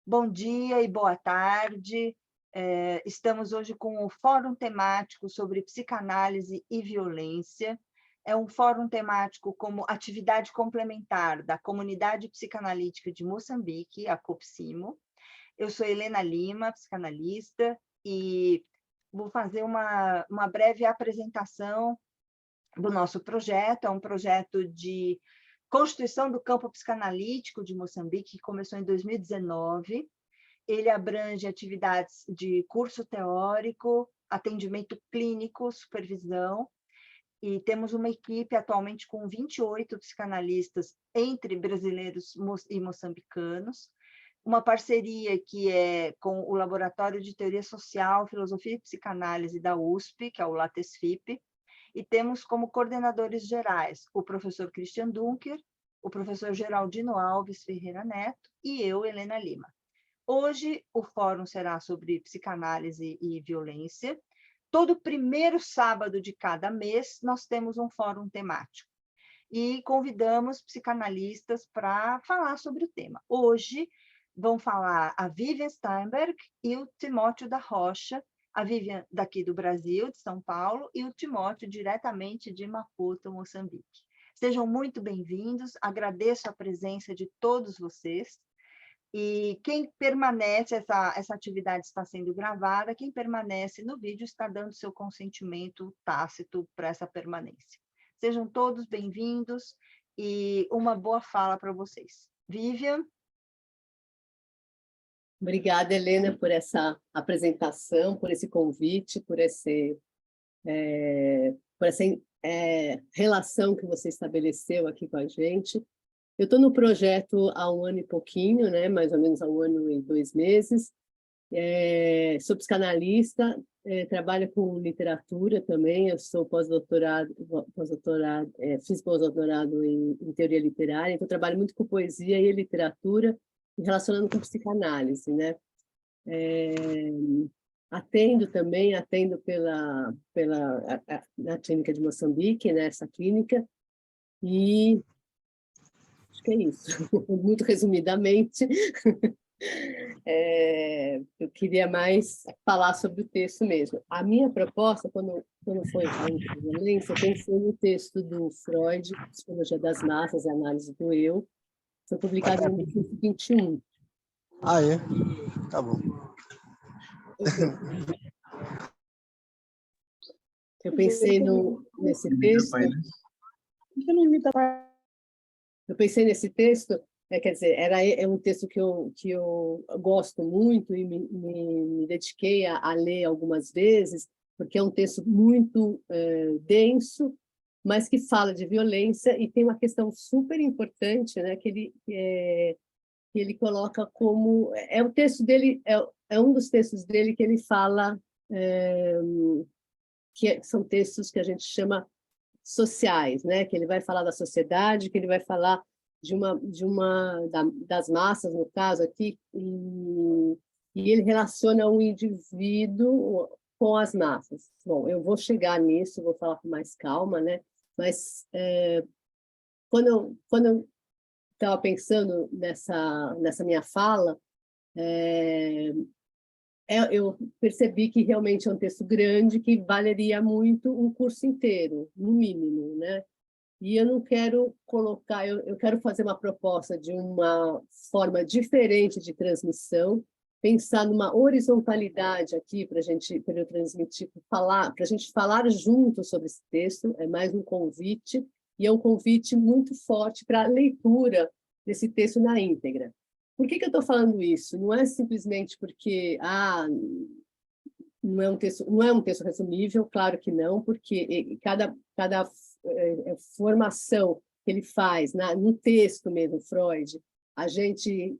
Bom dia e boa tarde. Estamos hoje com o Fórum Temático sobre Psicanálise e Violência. É um fórum temático como atividade complementar da Comunidade Psicanalítica de Moçambique, a COPCIMO. Eu sou Helena Lima, psicanalista, e vou fazer uma breve apresentação do nosso projeto. É um projeto de constituição do campo psicanalítico de Moçambique, que começou em 2019. Ele abrange atividades de curso teórico, atendimento clínico, supervisão, e temos uma equipe atualmente com 28 psicanalistas, entre brasileiros e moçambicanos, uma parceria que é com o Laboratório de Teoria Social, Filosofia e Psicanálise da USP, que é o LATESFIP, e temos como coordenadores gerais o professor Christian Dunker, o professor Geraldino Alves Ferreira Neto e eu, Helena Lima. Hoje o fórum será sobre psicanálise e violência. Todo primeiro sábado de cada mês nós temos um fórum temático e convidamos psicanalistas para falar sobre o tema. Hoje vão falar a Vivian Steinberg e o Timóteo da Rocha, a Vivian daqui do Brasil, de São Paulo, e o Timóteo diretamente de Maputo, Moçambique. Sejam muito bem-vindos, agradeço a presença de todos vocês. E quem permanece, essa atividade está sendo gravada, quem permanece no vídeo está dando seu consentimento tácito para essa permanência. Sejam todos bem-vindos e uma boa fala para vocês. Vivian? Obrigada, Helena, por essa apresentação, por esse convite, por essa relação que você estabeleceu aqui com a gente. Eu estou no projeto há um ano e pouquinho, né? Mais ou menos há um ano e 2 meses. Sou psicanalista, trabalho com literatura também. Eu sou fiz pós-doutorado em teoria literária, então trabalho muito com poesia e literatura, relacionando com psicanálise, né? Atendo na clínica de Moçambique, nessa clínica, e acho que é isso, muito resumidamente. Eu queria mais falar sobre o texto mesmo. A minha proposta, quando foi falando de violência, eu pensei no texto do Freud, Psicologia das Massas e Análise do Eu, foi publicado em 1921. Ah, é? Tá bom. Eu pensei nesse texto. Eu pensei nesse texto, quer dizer, é um texto que eu gosto muito e me dediquei a ler algumas vezes, porque é um texto muito denso, mas que fala de violência e tem uma questão super importante, né, que ele coloca como... o texto dele, é um dos textos dele que ele fala, são textos que a gente chama sociais, né? Que ele vai falar da sociedade, que ele vai falar das massas, no caso aqui, e ele relaciona o indivíduo com as massas. Bom, eu vou chegar nisso, vou falar com mais calma, né? Mas quando eu estava pensando nessa minha fala, eu percebi que realmente é um texto grande, que valeria muito um curso inteiro, no mínimo, né? E eu não quero colocar, eu quero fazer uma proposta de uma forma diferente de transmissão, pensar numa horizontalidade aqui para eu transmitir, para a gente falar junto sobre esse texto, é mais um convite, e é um convite muito forte para a leitura desse texto na íntegra. Por que eu estou falando isso? Não é simplesmente porque não é um texto resumível, claro que não, porque cada formação que ele faz no texto mesmo, Freud, a gente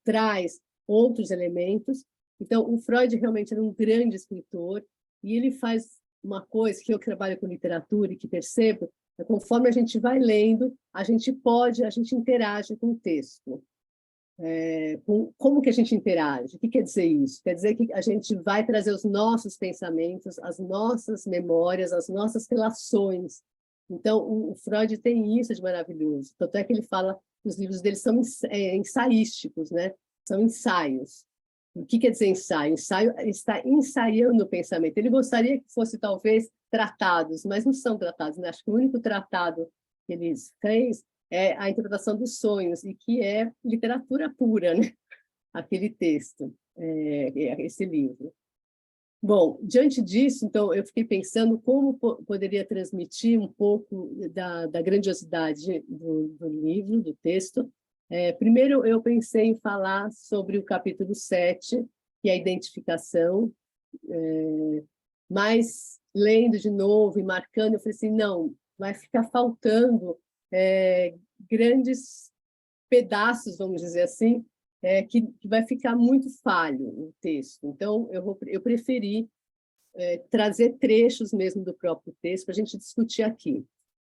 traz outros elementos. Então, o Freud realmente era um grande escritor, e ele faz uma coisa que eu trabalho com literatura e que percebo, conforme a gente vai lendo, a gente interage com o texto. Como que a gente interage? O que quer dizer isso? Quer dizer que a gente vai trazer os nossos pensamentos, as nossas memórias, as nossas relações. Então, o Freud tem isso de maravilhoso. Tanto é que ele fala, os livros dele são ensaísticos, né? são ensaios. O que quer dizer ensaio? Ensaio está ensaiando o pensamento. Ele gostaria que fosse, talvez, tratados, mas não são tratados, né? Acho que o único tratado que ele fez é a interpretação dos sonhos, e que é literatura pura, né? Aquele texto, esse livro. Bom, diante disso, então, eu fiquei pensando como poderia transmitir um pouco da grandiosidade do livro, do texto. Primeiro, eu pensei em falar sobre o capítulo 7, que é a identificação, mas lendo de novo e marcando, eu falei assim, não, vai ficar faltando grandes pedaços, vamos dizer assim, que vai ficar muito falho o texto. Então, eu preferi trazer trechos mesmo do próprio texto para a gente discutir aqui.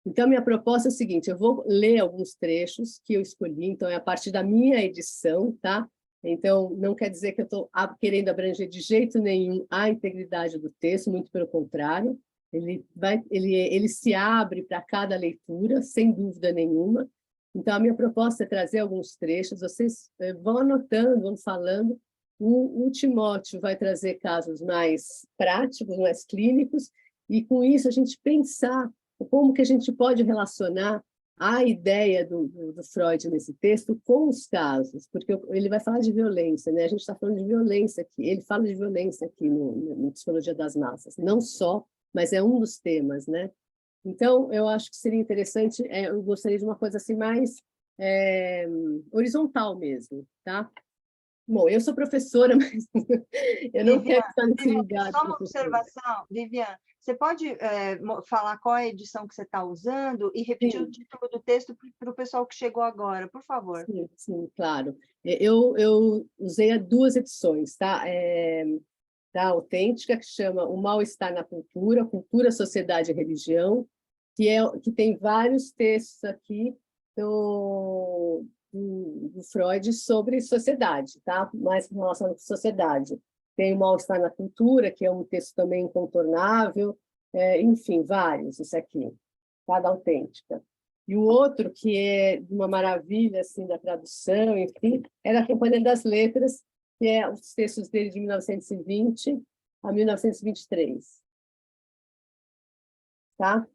Então, minha proposta é o seguinte, eu vou ler alguns trechos que eu escolhi, então é a partir da minha edição, tá? Então, não quer dizer que eu estou querendo abranger de jeito nenhum a integridade do texto, muito pelo contrário, ele se abre para cada leitura, sem dúvida nenhuma. Então, a minha proposta é trazer alguns trechos, vocês vão anotando, vão falando. O Timóteo vai trazer casos mais práticos, mais clínicos, e com isso a gente pensar como que a gente pode relacionar a ideia do Freud nesse texto com os casos, porque ele vai falar de violência, né? A gente está falando de violência aqui, ele fala de violência aqui no Psicologia das Massas, não só, mas é um dos temas, né? Então, eu acho que seria interessante, eu gostaria de uma coisa assim mais horizontal mesmo, tá? Bom, eu sou professora, mas eu não quero estar nesse lugar. Só uma observação, Viviane, você pode falar qual é a edição que você está usando e repetir o título do texto para o pessoal que chegou agora, por favor. Sim, claro. Eu usei 2 edições, tá? Da Autêntica, que chama O Mal-Estar na Cultura, Cultura, Sociedade e Religião, que tem vários textos aqui do Freud sobre sociedade, tá? Mais com relação à sociedade. Tem O Mal-Estar na Cultura, que é um texto também incontornável, enfim, vários, isso aqui, tá? Da Autêntica. E o outro, que é uma maravilha assim, da tradução, enfim, é da Companhia das Letras, que é os textos dele de 1920 a 1923. Tá?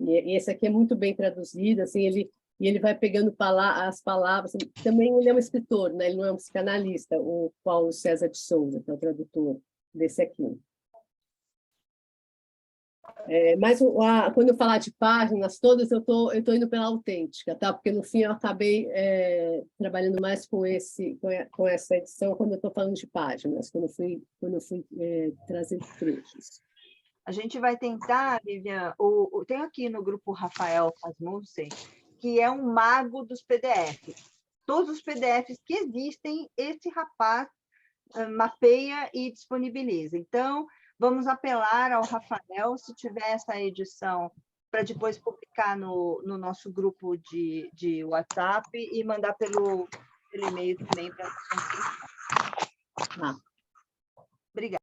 E esse aqui é muito bem traduzido, assim, ele vai pegando as palavras. Também ele é um escritor, né? Ele não é um psicanalista, o Paulo César de Souza, que é o tradutor desse aqui. Mas quando eu falar de páginas todas, eu tô indo pela Autêntica, tá? Porque no fim eu acabei trabalhando mais com essa edição quando eu estou falando de páginas, quando eu fui trazer trechos. A gente vai tentar, Viviane, tem aqui no grupo Rafael Rasmussen, que é um mago dos PDFs. Todos os PDFs que existem, esse rapaz mapeia e disponibiliza. Então, vamos apelar ao Rafael, se tiver essa edição, para depois publicar no nosso grupo de WhatsApp e mandar pelo e-mail também para a Obrigada.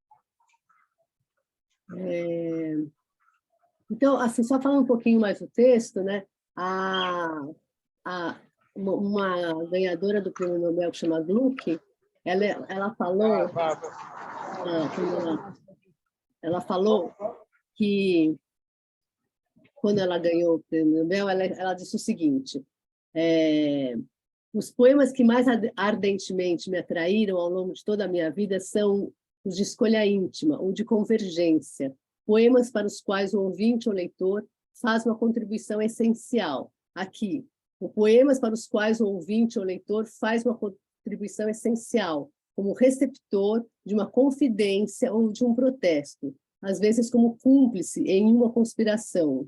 Então, assim, só falando um pouquinho mais do texto, né? Uma ganhadora do Prêmio Nobel, que chama Gluck, ela falou que, quando ela ganhou o Prêmio Nobel, ela disse o seguinte: os poemas que mais ardentemente me atraíram ao longo de toda a minha vida são os de escolha íntima ou de convergência, poemas para os quais o ouvinte ou leitor faz uma contribuição essencial. Aqui, poemas para os quais o ouvinte ou leitor faz uma contribuição essencial, como receptor de uma confidência ou de um protesto, às vezes como cúmplice em uma conspiração.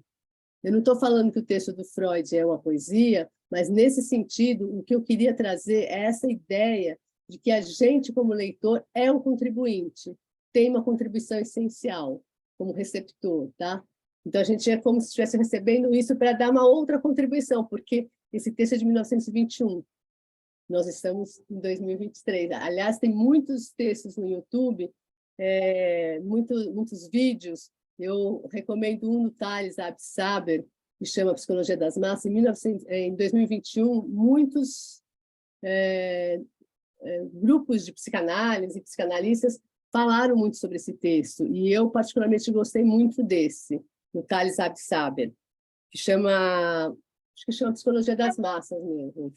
Eu não estou falando que o texto do Freud é uma poesia, mas, nesse sentido, o que eu queria trazer é essa ideia de que a gente, como leitor, é um contribuinte, tem uma contribuição essencial como receptor, tá? Então, a gente é como se estivesse recebendo isso para dar uma outra contribuição, porque esse texto é de 1921, nós estamos em 2023. Aliás, tem muitos textos no YouTube, muitos vídeos. Eu recomendo um do Thales Absaber, que chama Psicologia das Massas. Em 2021, muitos grupos de psicanálise e psicanalistas falaram muito sobre esse texto, e eu particularmente gostei muito desse, do Thales Absaber, que acho que chama Psicologia das Massas mesmo.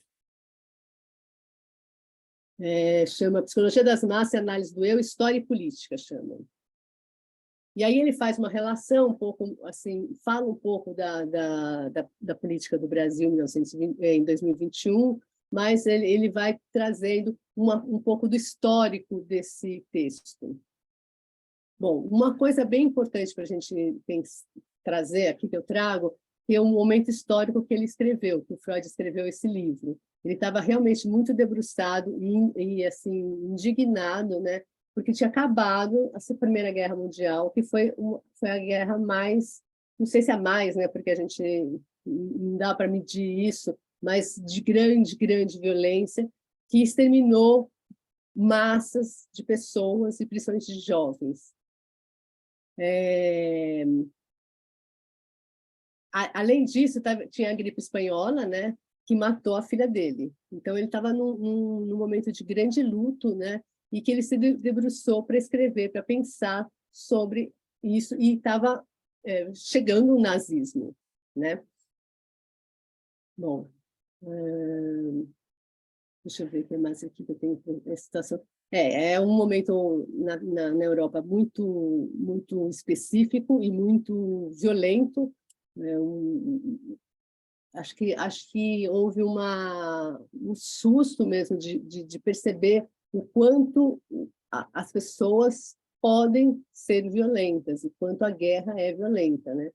Chama Psicologia das Massas e Análise do Eu, História e Política, chama. E aí ele faz uma relação um pouco, assim, fala um pouco da política do Brasil em 2021, mas ele vai trazendo um pouco do histórico desse texto. Bom, uma coisa bem importante para a gente trazer aqui, que eu trago, é um momento histórico que ele escreveu, que o Freud escreveu esse livro. Ele estava realmente muito debruçado e assim, indignado, né? Porque tinha acabado a Primeira Guerra Mundial, que foi a guerra mais, não sei se é a mais, né? Porque a gente não dá para medir isso, mas de grande, grande violência, que exterminou massas de pessoas, e principalmente de jovens. Além disso, tinha a gripe espanhola, né, que matou a filha dele. Então, ele estava num momento de grande luto, né, e que ele se debruçou para escrever, para pensar sobre isso, e estava chegando o nazismo, né? Bom, deixa eu ver o que mais aqui que eu tenho a situação. É um momento na Europa muito, muito específico e muito violento. Acho que houve um susto mesmo de perceber o quanto as pessoas podem ser violentas, e quanto a guerra é violenta, né?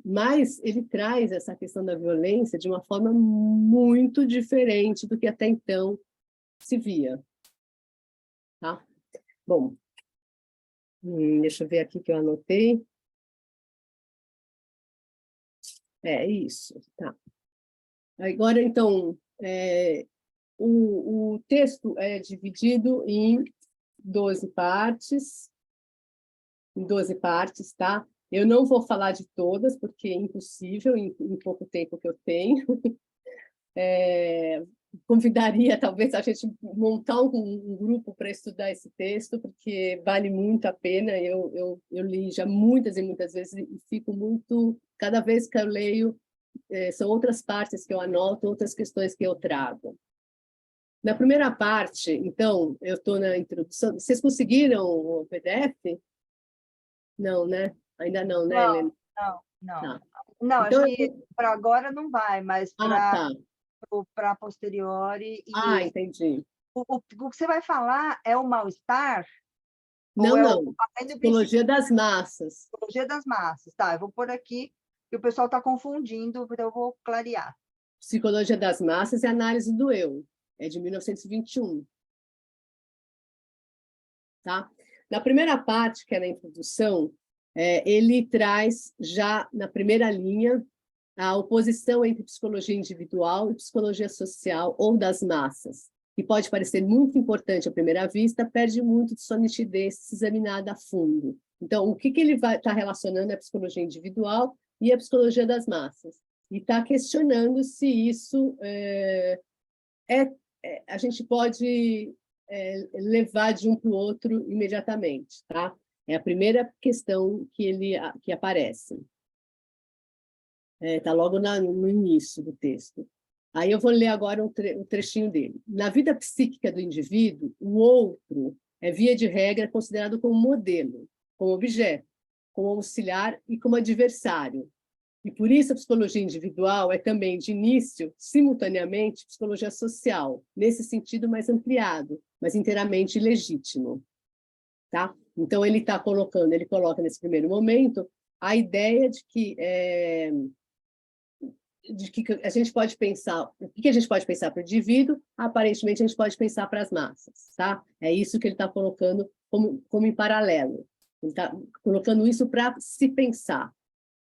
Mas ele traz essa questão da violência de uma forma muito diferente do que até então se via. Tá? Bom, deixa eu ver aqui que eu anotei. Isso. Tá. Agora, então, o texto é dividido em 12 partes. Em 12 partes, tá? Eu não vou falar de todas, porque é impossível em pouco tempo que eu tenho. Convidaria, talvez, a gente montar um grupo para estudar esse texto, porque vale muito a pena. Eu li já muitas e muitas vezes e fico muito... Cada vez que eu leio, são outras partes que eu anoto, outras questões que eu trago. Na primeira parte, então, eu estou na introdução. Vocês conseguiram o PDF? Não, né? Ainda não, né, Helena? Não. Tá. Não, Então, acho que para agora não vai, mas tá. para posteriori. Entendi. O que você vai falar é o mal-estar? Não. Psicologia das massas. Psicologia das massas. Tá, eu vou pôr aqui, que o pessoal está confundindo, então eu vou clarear. Psicologia das massas e análise do eu. É de 1921. Tá? Na primeira parte, que é na introdução, ele traz já na primeira linha a oposição entre psicologia individual e psicologia social ou das massas, que pode parecer muito importante à primeira vista, perde muito de sua nitidez se examinada a fundo. Então, o que ele está relacionando é a psicologia individual e a psicologia das massas, e está questionando se isso a gente pode levar de um para o outro imediatamente, tá? É a primeira questão que aparece. Está logo no início do texto. Aí eu vou ler agora um trechinho dele. Na vida psíquica do indivíduo, o outro é, via de regra, considerado como modelo, como objeto, como auxiliar e como adversário. E por isso a psicologia individual é também, de início, simultaneamente, psicologia social, nesse sentido mais ampliado, mas inteiramente legítimo. Tá? Então, ele coloca nesse primeiro momento a ideia de que a gente pode pensar, o que a gente pode pensar para o indivíduo, aparentemente a gente pode pensar para as massas, tá? É isso que ele está colocando como em paralelo. Ele está colocando isso para se pensar.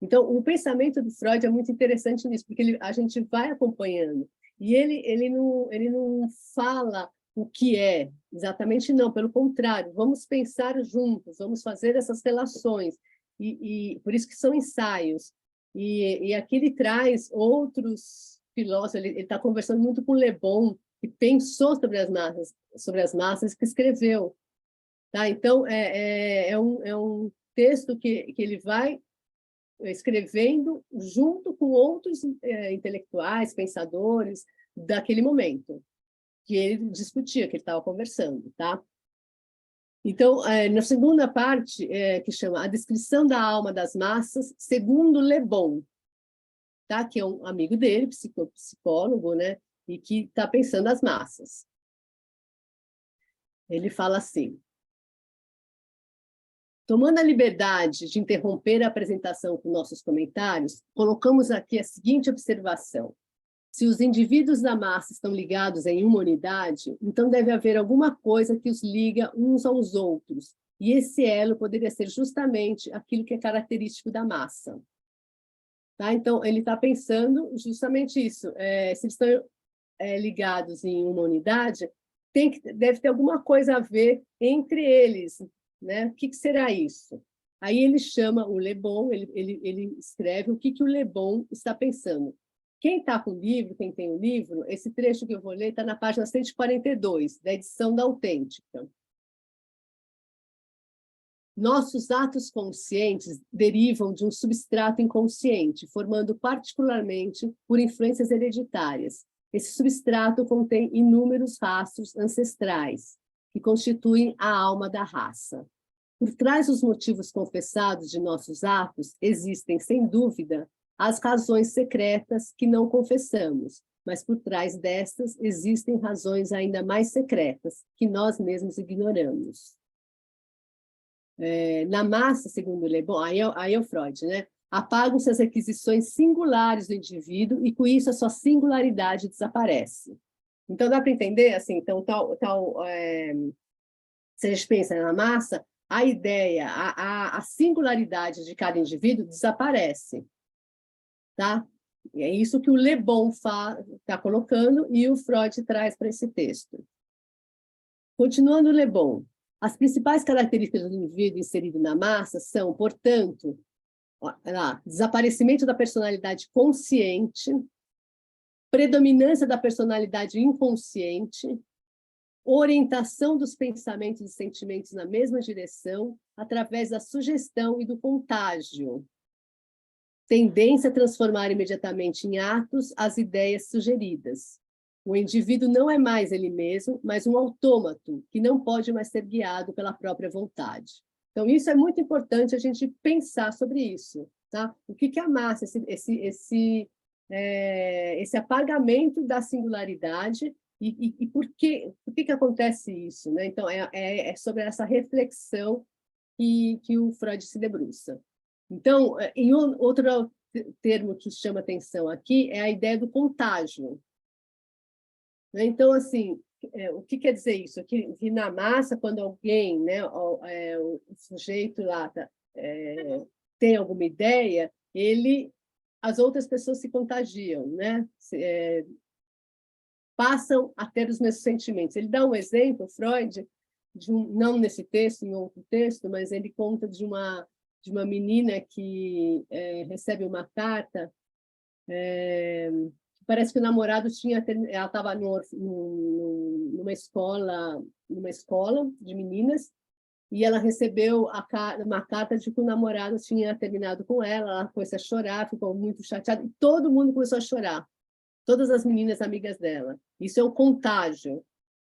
Então, o pensamento do Freud é muito interessante nisso, porque a gente vai acompanhando. E ele não fala o que é, exatamente não, pelo contrário, vamos pensar juntos, vamos fazer essas relações. E por isso que são ensaios. E aqui ele traz outros filósofos, ele está conversando muito com Le Bon, que pensou sobre as massas, que escreveu. Tá? Então, é um texto que ele vai escrevendo junto com outros intelectuais, pensadores daquele momento, que ele discutia, que ele estava conversando. Tá? Então, na segunda parte, que chama A Descrição da Alma das Massas, segundo Le Bon, tá? Que é um amigo dele, psicólogo, né? E que está pensando as massas. Ele fala assim: tomando a liberdade de interromper a apresentação com nossos comentários, colocamos aqui a seguinte observação. Se os indivíduos da massa estão ligados em uma unidade, então deve haver alguma coisa que os liga uns aos outros, e esse elo poderia ser justamente aquilo que é característico da massa. Tá? Então, ele está pensando justamente isso. Se eles estão ligados em uma unidade, deve ter alguma coisa a ver entre eles. Né? O que será isso? Aí ele chama o Le Bon, ele escreve o que o Le Bon está pensando. Quem está com o livro, quem tem o livro, esse trecho que eu vou ler está na página 142, da edição da Autêntica. Nossos atos conscientes derivam de um substrato inconsciente, formando particularmente por influências hereditárias. Esse substrato contém inúmeros rastros ancestrais, que constituem a alma da raça. Por trás dos motivos confessados de nossos atos, existem, sem dúvida, as razões secretas que não confessamos, mas por trás destas existem razões ainda mais secretas, que nós mesmos ignoramos. Na massa, segundo Le Bon, aí é o Freud, né? Apagam-se as requisições singulares do indivíduo e, com isso, a sua singularidade desaparece. Então, dá para entender? Assim, então, se a gente pensa na massa, a ideia, a singularidade de cada indivíduo desaparece. Tá? E é isso que o Le Bon está colocando e o Freud traz para esse texto. Continuando o Le Bon, as principais características do indivíduo inserido na massa são, portanto, desaparecimento da personalidade consciente, predominância da personalidade inconsciente, orientação dos pensamentos e sentimentos na mesma direção através da sugestão e do contágio, tendência a transformar imediatamente em atos as ideias sugeridas. O indivíduo não é mais ele mesmo, mas um autômato que não pode mais ser guiado pela própria vontade. Então, isso é muito importante a gente pensar sobre isso. Tá? O que é a massa? Esse apagamento da singularidade e por que acontece isso? Né? Então, é sobre essa reflexão que o Freud se debruça. Então, outro termo que chama atenção aqui é a ideia do contágio. Então, assim, o que quer dizer isso? Que na massa, quando alguém, né, o sujeito lá tem alguma ideia, as outras pessoas se contagiam, né? Passam a ter os mesmos sentimentos. Ele dá um exemplo, Freud, não nesse texto, em outro texto, mas ele conta de uma menina que recebe uma carta, parece que o namorado ela estava numa escola de meninas, e ela recebeu uma carta de que o namorado tinha terminado com ela começou a chorar, ficou muito chateada, e todo mundo começou a chorar, todas as meninas amigas dela. Isso é um contágio.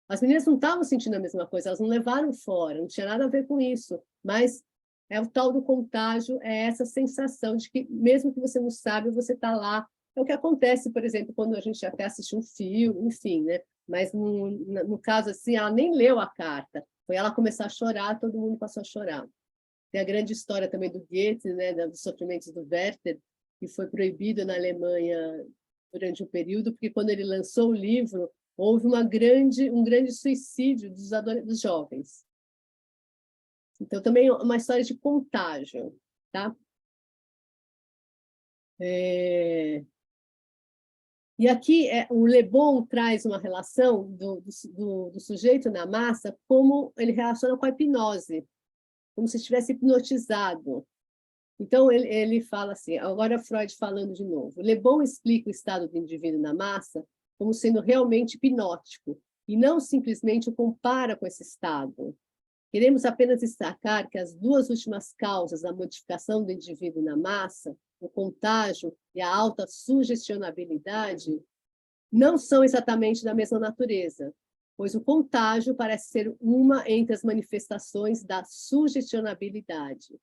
As meninas não estavam sentindo a mesma coisa, elas não levaram fora, não tinha nada a ver com isso, mas é o tal do contágio, é essa sensação de que, mesmo que você não sabe, você está lá. É o que acontece, por exemplo, quando a gente até assiste um filme, enfim, né? Mas no caso assim, ela nem leu a carta, foi ela começar a chorar, todo mundo passou a chorar. Tem a grande história também do Goethe, né? Dos sofrimentos do Werther, que foi proibido na Alemanha durante um período, porque quando ele lançou o livro, houve um grande suicídio dos jovens. Então, também é uma história de contágio, tá? E aqui o Le Bon traz uma relação do sujeito na massa, como ele relaciona com a hipnose, como se estivesse hipnotizado. Então, ele fala assim, agora Freud falando de novo, Le Bon explica o estado do indivíduo na massa como sendo realmente hipnótico, e não simplesmente o compara com esse estado. Queremos apenas destacar que as duas últimas causas da modificação do indivíduo na massa, o contágio e a alta sugestionabilidade, não são exatamente da mesma natureza, pois o contágio parece ser uma entre as manifestações da sugestionabilidade.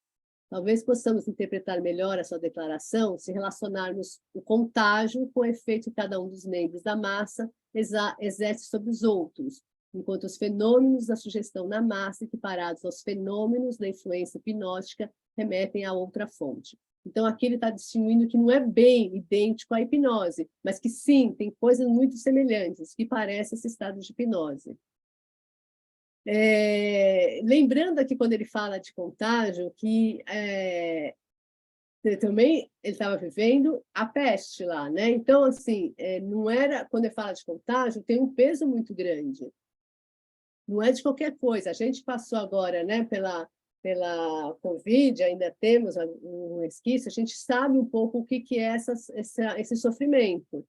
Talvez possamos interpretar melhor a sua declaração se relacionarmos o contágio com o efeito que cada um dos membros da massa exerce sobre os outros, enquanto os fenômenos da sugestão na massa, equiparados aos fenômenos da influência hipnótica, remetem a outra fonte. Então, aqui ele está distinguindo que não é bem idêntico à hipnose, mas que sim, tem coisas muito semelhantes, que parecem esse estado de hipnose. Lembrando aqui, quando ele fala de contágio, que também ele estava vivendo a peste lá, né? Então, assim, não era, quando ele fala de contágio, tem um peso muito grande. Não é de qualquer coisa. A gente passou agora, né, pela Covid, ainda temos um resquício, a gente sabe um pouco o que é esse sofrimento,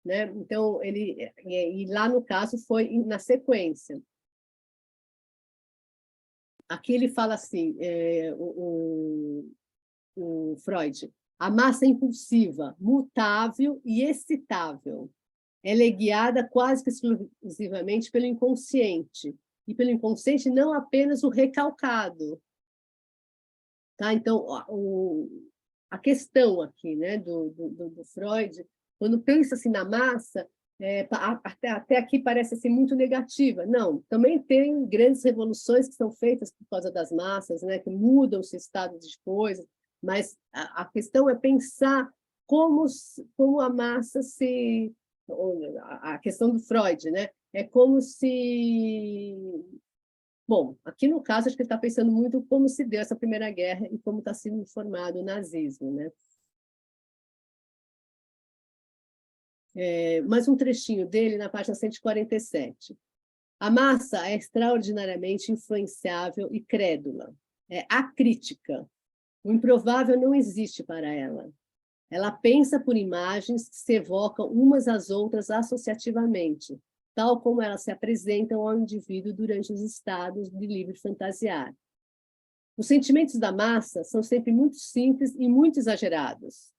né? Então, e lá no caso foi na sequência. Aqui ele fala assim, o Freud, a massa impulsiva, mutável e excitável. Ela é guiada quase que exclusivamente pelo inconsciente, e pelo inconsciente não apenas o recalcado. Tá? Então, a questão aqui, né, do Freud, quando pensa assim, na massa, até aqui parece assim, muito negativa. Não, também tem grandes revoluções que são feitas por causa das massas, né, que mudam esse estado de coisas, mas a questão é pensar como a massa se... A questão do Freud, né? É como se... Bom, aqui no caso, acho que ele está pensando muito como se deu essa Primeira Guerra e como está sendo formado o nazismo, né? Mais um trechinho dele na página 147. A massa é extraordinariamente influenciável e crédula. É acrítica. O improvável não existe para ela. Ela pensa por imagens que se evocam umas às outras associativamente, tal como elas se apresentam ao indivíduo durante os estados de livre fantasiar. Os sentimentos da massa são sempre muito simples e muito exagerados.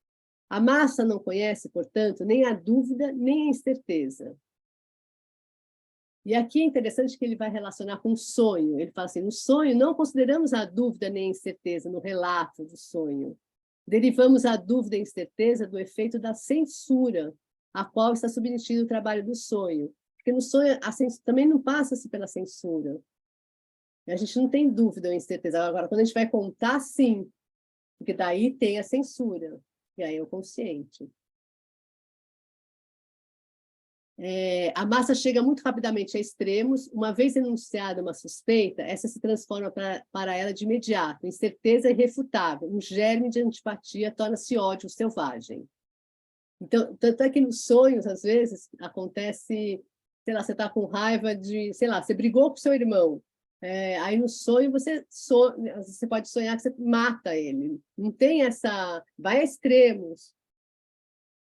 A massa não conhece, portanto, nem a dúvida, nem a incerteza. E aqui é interessante que ele vai relacionar com o sonho. Ele fala assim, no sonho não consideramos a dúvida nem a incerteza no relato do sonho. Derivamos a dúvida e a incerteza do efeito da censura, a qual está submetido o trabalho do sonho. Porque no sonho também não passa-se pela censura. A gente não tem dúvida ou incerteza. Agora, quando a gente vai contar, sim, porque daí tem a censura, e aí é o consciente. A massa chega muito rapidamente a extremos. Uma vez enunciada uma suspeita, essa se transforma para ela de imediato, em certeza irrefutável. Um germe de antipatia torna-se ódio selvagem. Então, tanto é que nos sonhos, às vezes, acontece, sei lá, você está com raiva de, sei lá, você brigou com seu irmão. Aí no sonho você pode sonhar que você mata ele. Não tem essa... Vai a extremos.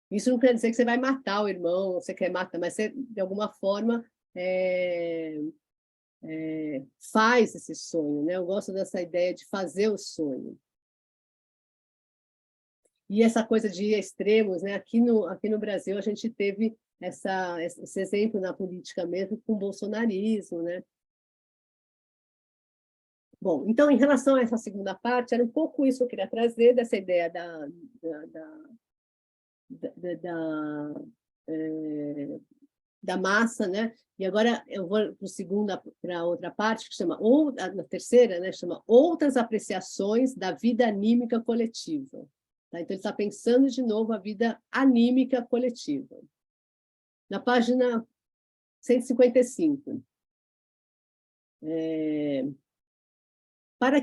Isso não quer dizer que você vai matar o irmão, você quer matar, mas você, de alguma forma, faz esse sonho, né? Eu gosto dessa ideia de fazer o sonho. E essa coisa de extremos, né? Aqui no Brasil, a gente teve esse exemplo na política mesmo, com o bolsonarismo, né? Bom, então, em relação a essa segunda parte, era um pouco isso que eu queria trazer, dessa ideia da massa, né? E agora eu vou para a outra parte, que chama, ou na terceira, né? Chama Outras Apreciações da Vida Anímica Coletiva. Tá? Então, ele está pensando de novo a vida anímica coletiva. Na página 155. Para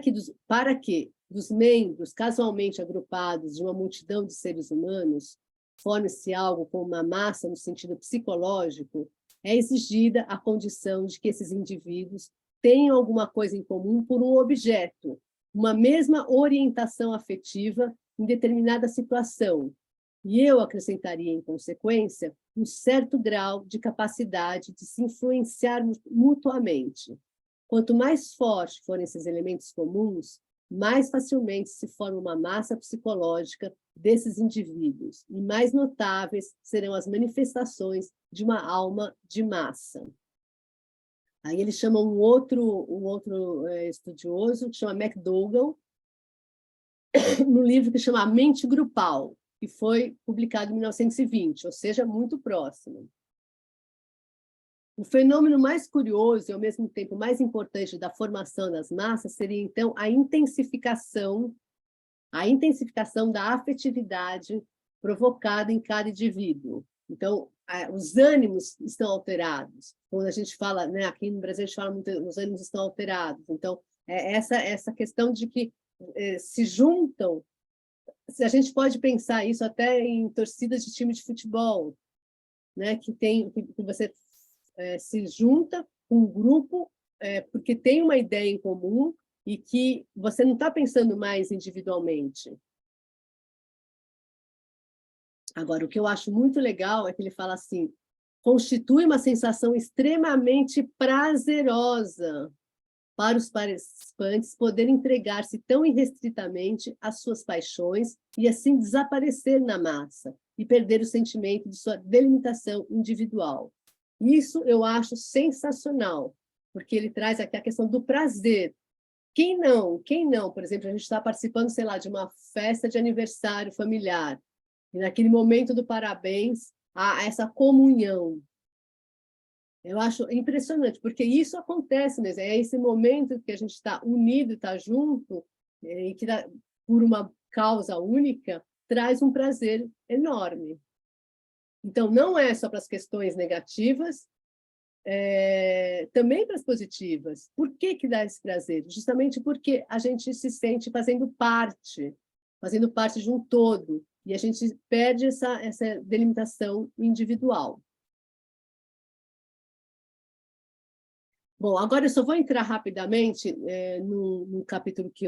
que dos membros casualmente agrupados de uma multidão de seres humanos forme-se algo como uma massa no sentido psicológico, é exigida a condição de que esses indivíduos tenham alguma coisa em comum por um objeto, uma mesma orientação afetiva em determinada situação. E eu acrescentaria, em consequência, um certo grau de capacidade de se influenciar mutuamente. Quanto mais fortes forem esses elementos comuns, mais facilmente se forma uma massa psicológica desses indivíduos, e mais notáveis serão as manifestações de uma alma de massa. Aí eles chamam um outro estudioso, que chama McDougall, no livro que chama A Mente Grupal, que foi publicado em 1920, ou seja, muito próximo. O fenômeno mais curioso e, ao mesmo tempo, mais importante da formação das massas seria, então, a intensificação da afetividade provocada em cada indivíduo. Então, os ânimos estão alterados. Quando a gente fala, né, aqui no Brasil, a gente fala muito, os ânimos estão alterados. Então, essa questão de que se juntam, a gente pode pensar isso até em torcidas de time de futebol, né, que você se junta com um grupo porque tem uma ideia em comum e que você não está pensando mais individualmente. Agora, o que eu acho muito legal é que ele fala assim, constitui uma sensação extremamente prazerosa para os participantes poderem entregar-se tão irrestritamente às suas paixões e assim desaparecer na massa e perder o sentimento de sua delimitação individual. Isso eu acho sensacional, porque ele traz aqui a questão do prazer. Quem não? Por exemplo, a gente está participando, sei lá, de uma festa de aniversário familiar, e naquele momento do parabéns, há essa comunhão. Eu acho impressionante, porque isso acontece mesmo, é esse momento que a gente está unido, está junto, e que, por uma causa única, traz um prazer enorme. Então, não é só para as questões negativas, também para as positivas. Por que dá esse prazer? Justamente porque a gente se sente fazendo parte de um todo, e a gente perde essa delimitação individual. Bom, agora eu só vou entrar rapidamente num capítulo que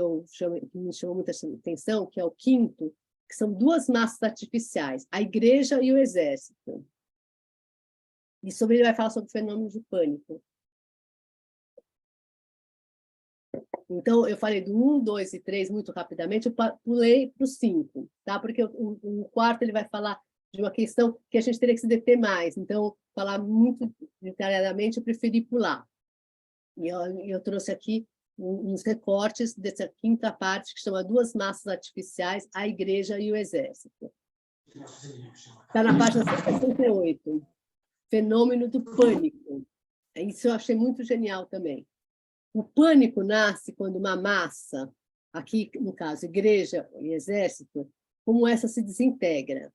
me chamou muita atenção, que é o 5º, que são duas massas artificiais, a igreja e o exército. E ele vai falar sobre o fenômeno de pânico. Então, eu falei do 1, 2 e 3 muito rapidamente, eu pulei para o 5, tá? Porque o 4º ele vai falar de uma questão que a gente teria que se deter mais. Então, falar muito detalhadamente, eu preferi pular. E eu trouxe aqui uns recortes dessa 5ª parte, que chama Duas Massas Artificiais, a Igreja e o Exército. Está na página 168. Fenômeno do pânico. Isso eu achei muito genial também. O pânico nasce quando uma massa, aqui no caso, igreja e exército, como essa se desintegra.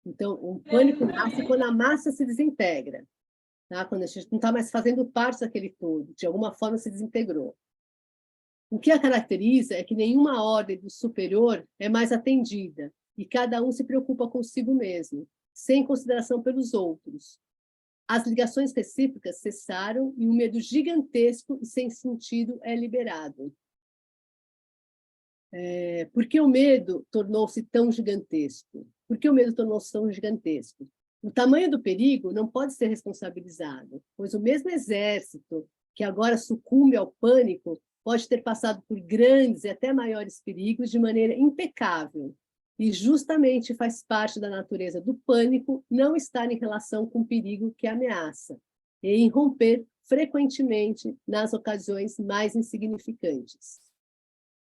Então, o pânico nasce quando a massa se desintegra, tá? Quando a gente não está mais fazendo parte daquele todo, de alguma forma se desintegrou. O que a caracteriza é que nenhuma ordem do superior é mais atendida, e cada um se preocupa consigo mesmo, sem consideração pelos outros. As ligações recíprocas cessaram e um medo gigantesco e sem sentido é liberado. Por que o medo tornou-se tão gigantesco? Por que o medo tornou-se tão gigantesco? O tamanho do perigo não pode ser responsabilizado, pois o mesmo exército que agora sucumbe ao pânico pode ter passado por grandes e até maiores perigos de maneira impecável, e justamente faz parte da natureza do pânico não estar em relação com o perigo que ameaça, e em romper frequentemente nas ocasiões mais insignificantes.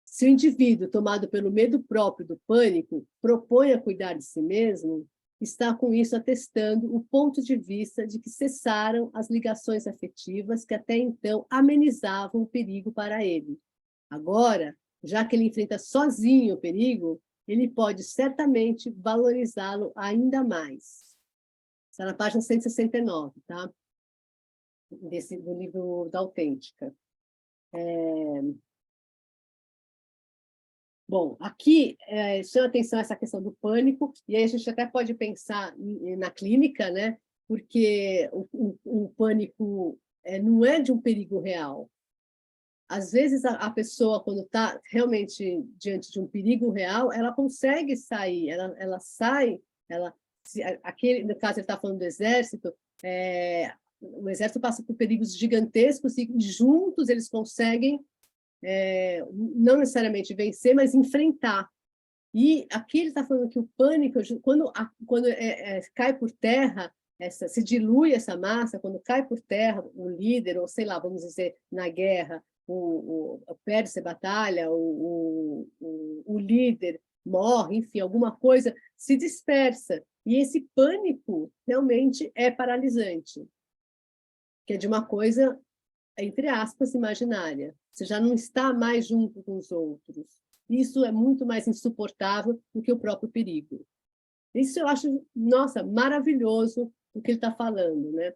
Se o indivíduo, tomado pelo medo próprio do pânico, propõe a cuidar de si mesmo, está com isso atestando o ponto de vista de que cessaram as ligações afetivas que até então amenizavam o perigo para ele. Agora, já que ele enfrenta sozinho o perigo, ele pode certamente valorizá-lo ainda mais. Está na página 169, tá? Do livro da Autêntica. Bom, aqui chama atenção essa questão do pânico, e aí a gente até pode pensar na clínica, né? Porque o pânico não é de um perigo real. Às vezes, a pessoa, quando está realmente diante de um perigo real, ela consegue sair, ela sai, ela no caso, ele está falando do exército, o exército passa por perigos gigantescos e juntos eles conseguem, não necessariamente vencer, mas enfrentar. E aqui ele está falando que o pânico, quando cai por terra, se dilui essa massa, quando cai por terra o líder, ou sei lá, vamos dizer, na guerra, perde-se a batalha, o líder morre, enfim, alguma coisa se dispersa. E esse pânico realmente é paralisante, que é de uma coisa, entre aspas, imaginária. Você já não está mais junto com os outros. Isso é muito mais insuportável do que o próprio perigo. Isso eu acho, nossa, maravilhoso o que ele está falando, né?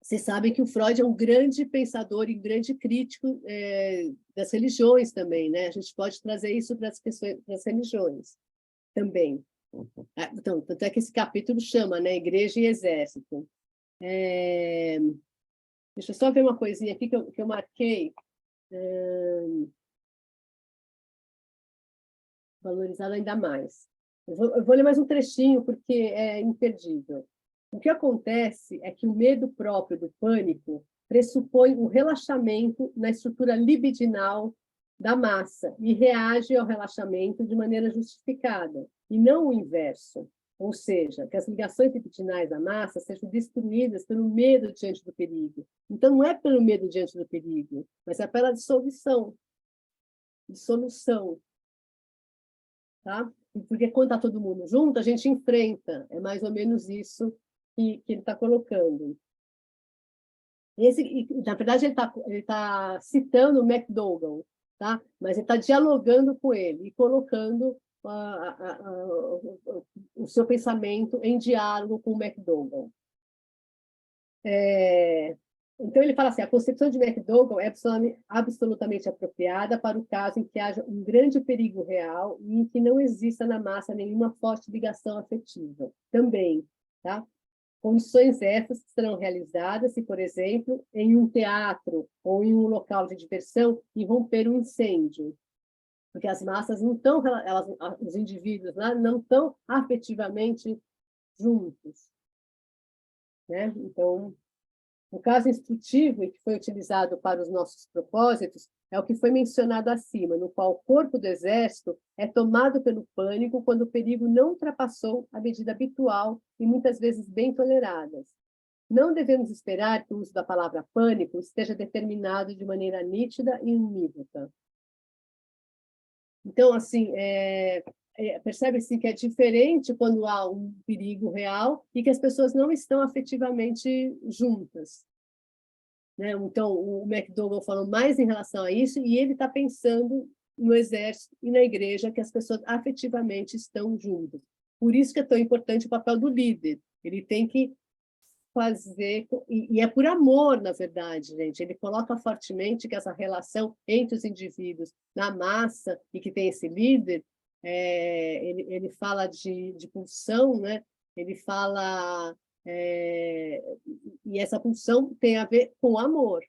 Vocês sabem que o Freud é um grande pensador e grande crítico das religiões também, né? A gente pode trazer isso para as questões das religiões também. Então, tanto é que esse capítulo chama, né, Igreja e Exército. Deixa eu só ver uma coisinha aqui que eu marquei. Valorizado ainda mais. Eu vou ler mais um trechinho, porque é imperdível. O que acontece é que o medo próprio do pânico pressupõe um relaxamento na estrutura libidinal da massa e reage ao relaxamento de maneira justificada, e não o inverso, ou seja, que as ligações libidinais da massa sejam destruídas pelo medo diante do perigo. Então, não é pelo medo diante do perigo, mas é pela dissolução. Tá? Porque quando está todo mundo junto, a gente enfrenta. É mais ou menos isso que ele está colocando. Na verdade, ele tá citando o McDougall, tá? Mas ele está dialogando com ele e colocando o seu pensamento em diálogo com o McDougall. Então, ele fala assim, a concepção de McDougall é absolutamente apropriada para o caso em que haja um grande perigo real e em que não exista na massa nenhuma forte ligação afetiva. Também, tá? Condições essas que serão realizadas se, por exemplo, em um teatro ou em um local de diversão, irromper um incêndio. Porque as massas não estão, os indivíduos lá não estão afetivamente juntos. Né? Então, o caso instrutivo e que foi utilizado para os nossos propósitos é o que foi mencionado acima, no qual o corpo do exército é tomado pelo pânico quando o perigo não ultrapassou a medida habitual e muitas vezes bem toleradas. Não devemos esperar que o uso da palavra pânico esteja determinado de maneira nítida e unívoca. Então, assim, percebe-se que é diferente quando há um perigo real e que as pessoas não estão afetivamente juntas. Né? Então, o McDougall falou mais em relação a isso e ele está pensando no exército e na igreja que as pessoas afetivamente estão juntas. Por isso que é tão importante o papel do líder. Ele tem que fazer... E é por amor, na verdade, gente. Ele coloca fortemente que essa relação entre os indivíduos na massa e que tem esse líder, ele fala de pulsão, né? Ele fala... e essa pulsão tem a ver com amor.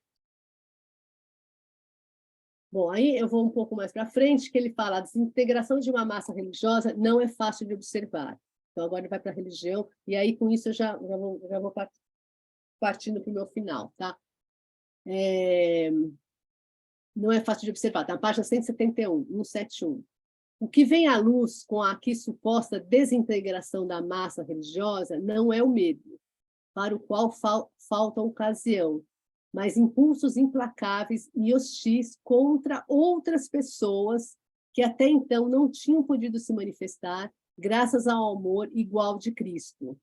Bom, aí eu vou um pouco mais para frente, que ele fala a desintegração de uma massa religiosa não é fácil de observar. Então, agora ele vai para a religião, e aí, com isso, eu já vou partindo para o meu final. Tá? Não é fácil de observar. Está na página 171, 171. O que vem à luz com a aqui suposta desintegração da massa religiosa não é o medo, para o qual falta ocasião, mas impulsos implacáveis e hostis contra outras pessoas que até então não tinham podido se manifestar graças ao amor igual de Cristo.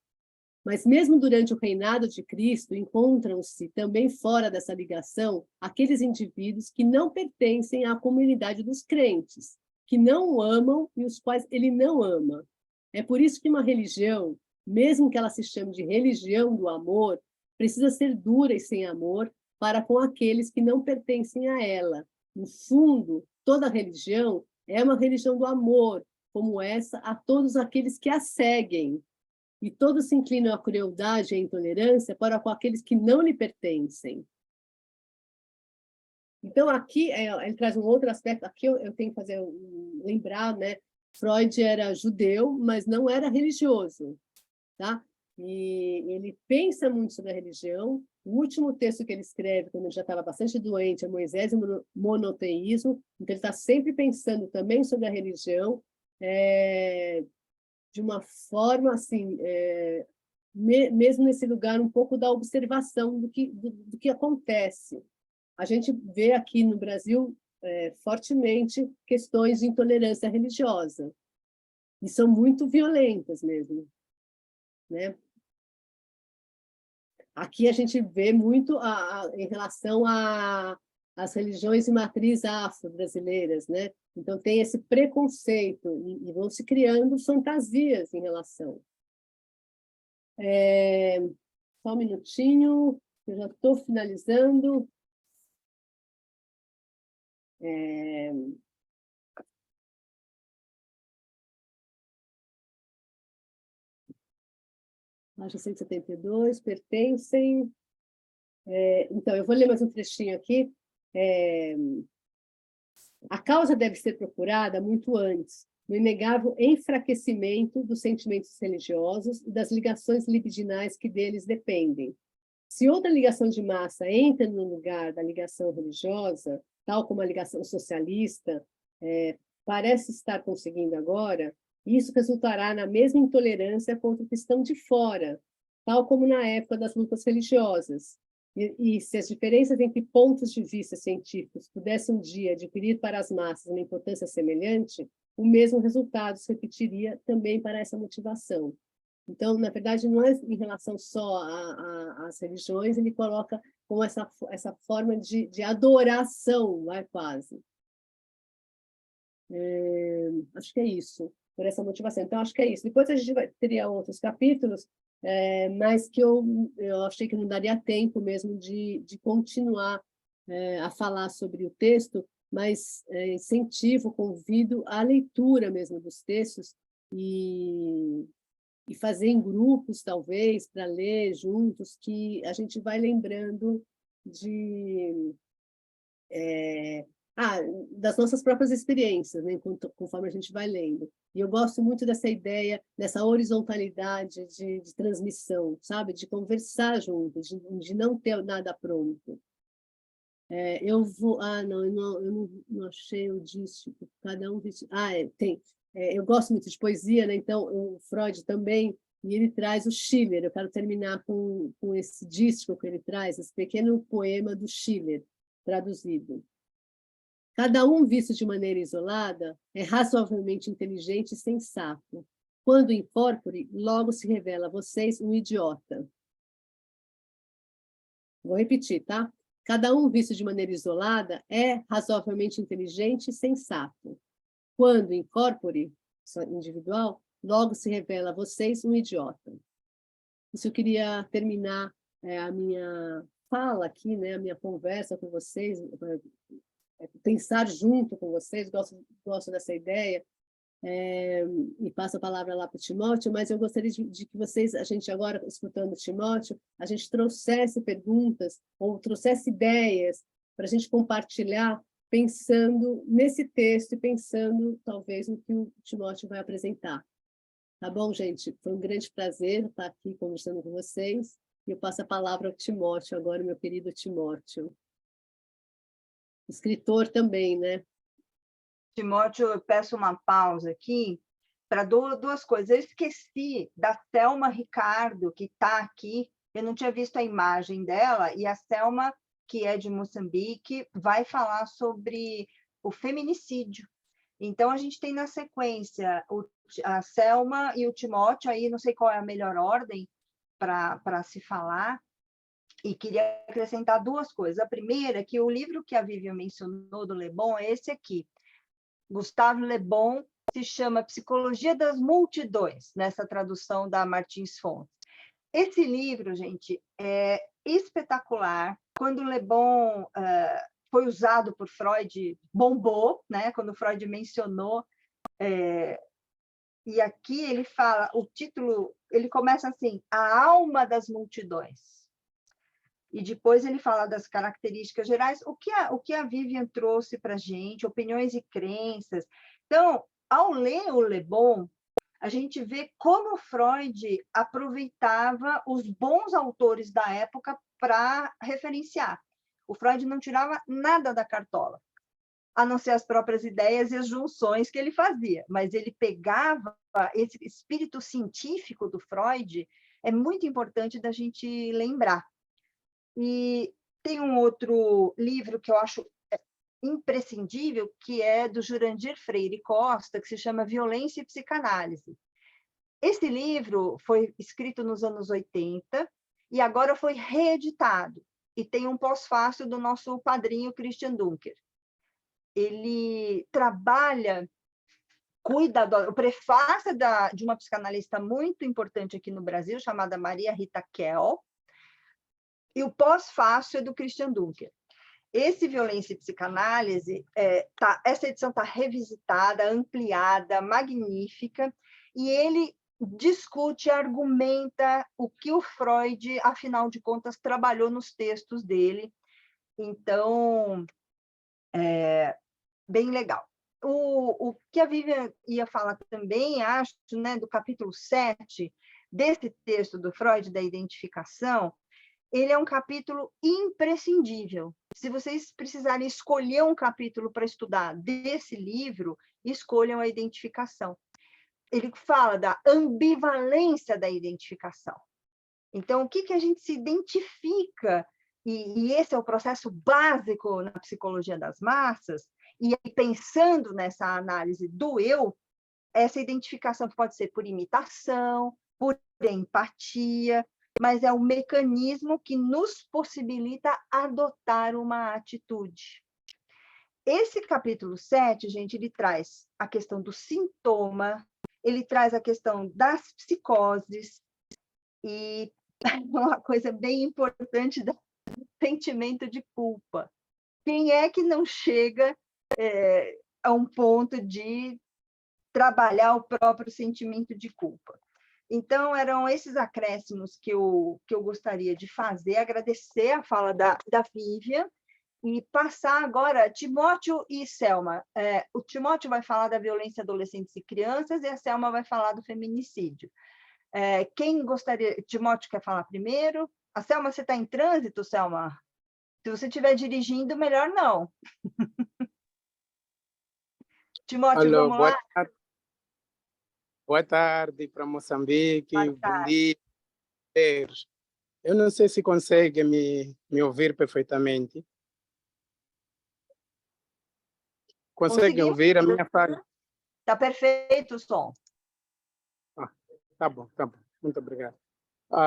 Mas mesmo durante o reinado de Cristo, encontram-se também fora dessa ligação aqueles indivíduos que não pertencem à comunidade dos crentes, que não o amam e os quais ele não ama. É por isso que uma religião, mesmo que ela se chame de religião do amor, precisa ser dura e sem amor para com aqueles que não pertencem a ela. No fundo, toda religião é uma religião do amor, como essa, a todos aqueles que a seguem. E todos se inclinam à crueldade e à intolerância para com aqueles que não lhe pertencem. Então, aqui, ele traz um outro aspecto. Aqui eu tenho que lembrar, né? Freud era judeu, mas não era religioso. tá? E ele pensa muito sobre a religião. O último texto que ele escreve, quando ele já estava bastante doente, é Moisés e o Monoteísmo. Então, ele está sempre pensando também sobre a religião, de uma forma, assim, mesmo nesse lugar um pouco da observação do que acontece. A gente vê aqui no Brasil fortemente questões de intolerância religiosa, e são muito violentas mesmo, né? Aqui a gente vê muito em relação às religiões de matriz afro-brasileiras, né? Então, tem esse preconceito e vão se criando fantasias em relação. Só um minutinho, eu já estou finalizando. Página 172, pertencem... então, eu vou ler mais um trechinho aqui. A causa deve ser procurada muito antes, no inegável enfraquecimento dos sentimentos religiosos e das ligações libidinais que deles dependem. Se outra ligação de massa entra no lugar da ligação religiosa, tal como a ligação socialista parece estar conseguindo agora, isso resultará na mesma intolerância contra o que estão de fora, tal como na época das lutas religiosas. E se as diferenças entre pontos de vista científicos pudessem um dia adquirir para as massas uma importância semelhante, o mesmo resultado se repetiria também para essa motivação. Então, na verdade, não é em relação só às religiões, ele coloca como essa forma de adoração, quase. Acho que é isso, por essa motivação. Então, acho que é isso. Depois a gente teria outros capítulos, mas que eu achei que não daria tempo mesmo de continuar a falar sobre o texto, mas incentivo, convido à leitura mesmo dos textos e fazer em grupos, talvez, para ler juntos, que a gente vai lembrando das nossas próprias experiências, né, conforme a gente vai lendo. E eu gosto muito dessa ideia, dessa horizontalidade de transmissão, sabe? De conversar juntos, de não ter nada pronto. Eu vou... não, eu não achei o dístico. Cada um... tem. Eu gosto muito de poesia, né? Então, o Freud também, e ele traz o Schiller. Eu quero terminar com esse dístico que ele traz, esse pequeno poema do Schiller, traduzido. Cada um visto de maneira isolada é razoavelmente inteligente e sensato. Quando incorpore, logo se revela a vocês um idiota. Vou repetir, tá? Cada um visto de maneira isolada é razoavelmente inteligente e sensato. Quando incorpore, individual, logo se revela a vocês um idiota. Isso eu queria terminar a minha fala aqui, né? A minha conversa com vocês, pensar junto com vocês, gosto dessa ideia, e passo a palavra lá para o Timóteo, mas eu gostaria de que vocês, a gente agora, escutando o Timóteo, a gente trouxesse perguntas ou trouxesse ideias para a gente compartilhar, pensando nesse texto e pensando, talvez, no que o Timóteo vai apresentar. Tá bom, gente? Foi um grande prazer estar aqui conversando com vocês, e eu passo a palavra ao Timóteo agora, meu querido Timóteo. Escritor também, né? Timóteo, eu peço uma pausa aqui para duas coisas. Eu esqueci da Selma Ricardo, que está aqui. Eu não tinha visto a imagem dela, e a Selma, que é de Moçambique, vai falar sobre o feminicídio. Então, a gente tem na sequência a Selma e o Timóteo, aí não sei qual é a melhor ordem para se falar, e queria acrescentar duas coisas. A primeira é que o livro que a Vivian mencionou, do Le Bon, é esse aqui. Gustave Le Bon, se chama Psicologia das Multidões, nessa tradução da Martins Fontes. Esse livro, gente, é espetacular. Quando Le Bon foi usado por Freud, bombou, né? Quando Freud mencionou. E aqui ele fala, o título, ele começa assim, A Alma das Multidões. E depois ele fala das características gerais, o que a Vivian trouxe para a gente, opiniões e crenças. Então, ao ler o Le Bon, a gente vê como Freud aproveitava os bons autores da época para referenciar. O Freud não tirava nada da cartola, a não ser as próprias ideias e as junções que ele fazia, mas ele pegava esse espírito científico do Freud, é muito importante da gente lembrar. E tem um outro livro que eu acho imprescindível, que é do Jurandir Freire Costa, que se chama Violência e Psicanálise. Esse livro foi escrito nos anos 80 e agora foi reeditado, e tem um pós-fácil do nosso padrinho Christian Dunker. Ele trabalha, cuida, o prefácio de uma psicanalista muito importante aqui no Brasil, chamada Maria Rita Kell, e o pós-fácio é do Christian Dunker. Esse Violência e Psicanálise, essa edição está revisitada, ampliada, magnífica, e ele discute, argumenta o que o Freud, afinal de contas, trabalhou nos textos dele. Então, bem legal. O que a Vivian ia falar também, acho, né, do capítulo 7, desse texto do Freud, da identificação, ele é um capítulo imprescindível. Se vocês precisarem escolher um capítulo para estudar desse livro, escolham a identificação. Ele fala da ambivalência da identificação. Então, o que a gente se identifica, e esse é o processo básico na psicologia das massas, e pensando nessa análise do eu, essa identificação pode ser por imitação, por empatia, mas é o mecanismo que nos possibilita adotar uma atitude. Esse capítulo 7, gente, ele traz a questão do sintoma, ele traz a questão das psicoses, e uma coisa bem importante do sentimento de culpa. Quem é que não chega a um ponto de trabalhar o próprio sentimento de culpa? Então, eram esses acréscimos que eu gostaria de fazer, agradecer a fala da Vivian, e passar agora, Timóteo e Selma. O Timóteo vai falar da violência adolescentes e crianças, e a Selma vai falar do feminicídio. Quem gostaria... Timóteo quer falar primeiro? A Selma, você está em trânsito, Selma? Se você estiver dirigindo, melhor não. Timóteo, Alô, vamos lá? boa tarde para Moçambique, Boa bom dia. Eu não sei se consegue me ouvir perfeitamente. Conseguem ouvir a minha fala? Está perfeito o som. Tá bom. Muito obrigado.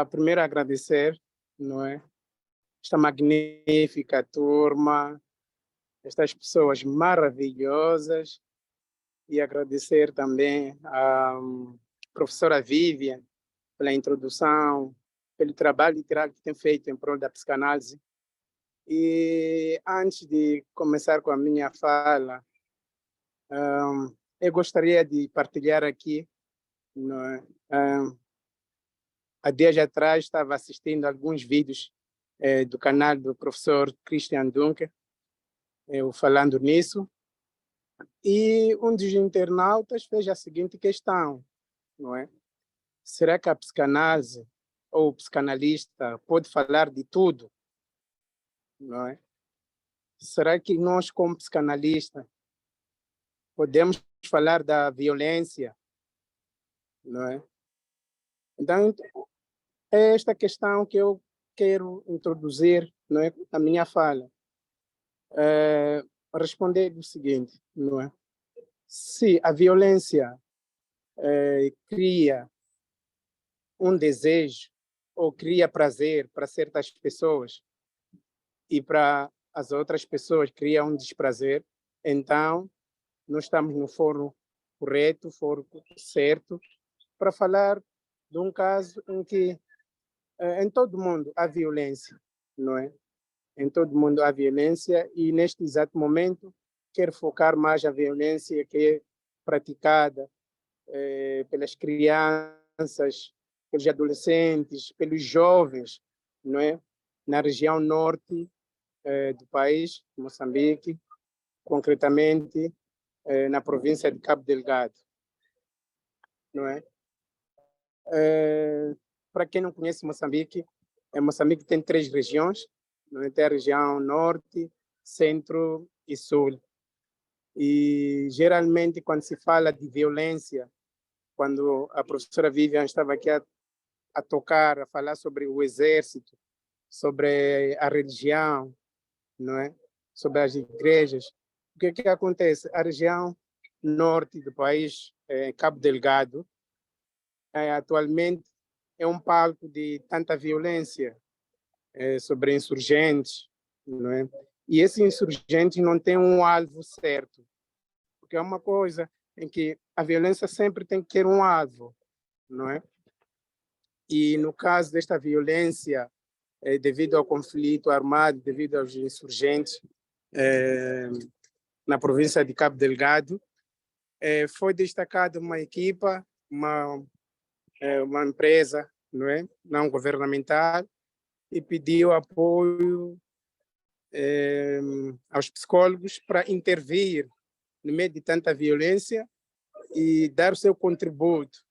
Primeiro, agradecer, não é? Esta magnífica turma, estas pessoas maravilhosas, e agradecer também à professora Vivian pela introdução, pelo trabalho literário que tem feito em prol da psicanálise. E antes de começar com a minha fala, eu gostaria de partilhar aqui, não é? Há dias atrás estava assistindo alguns vídeos do canal do professor Christian Dunker, eu falando nisso, e um dos internautas fez a seguinte questão, não é? Será que a psicanálise ou o psicanalista pode falar de tudo? Não é? Será que nós, como psicanalistas, podemos falar da violência? Não é? Então, é esta questão que eu quero introduzir, não é, na minha fala. Responder o seguinte, não é? Se a violência cria um desejo ou cria prazer para certas pessoas e para as outras pessoas cria um desprazer, então nós estamos no fórum correto, fórum certo, para falar de um caso em que em todo mundo há violência, não é? Em todo mundo há violência, e neste exato momento quero focar mais a violência que é praticada pelas crianças, pelos adolescentes, pelos jovens, não é? Na região norte do país, Moçambique, concretamente na província de Cabo Delgado. não é? Para quem não conhece Moçambique, Moçambique tem 3 regiões, não é? Tem a região norte, centro e sul. E geralmente quando se fala de violência, quando a professora Vivian estava aqui a tocar, a falar sobre o exército, sobre a religião, não é? Sobre as igrejas, o que acontece? A região norte do país, Cabo Delgado, atualmente é um palco de tanta violência sobre insurgentes, não é? E esses insurgentes não têm um alvo certo, porque é uma coisa em que a violência sempre tem que ter um alvo, não é? E no caso desta violência, devido ao conflito armado, devido aos insurgentes na província de Cabo Delgado, foi destacada uma equipa, uma empresa, não é, não governamental, e pediu apoio aos psicólogos para intervir no meio de tanta violência e dar o seu contributo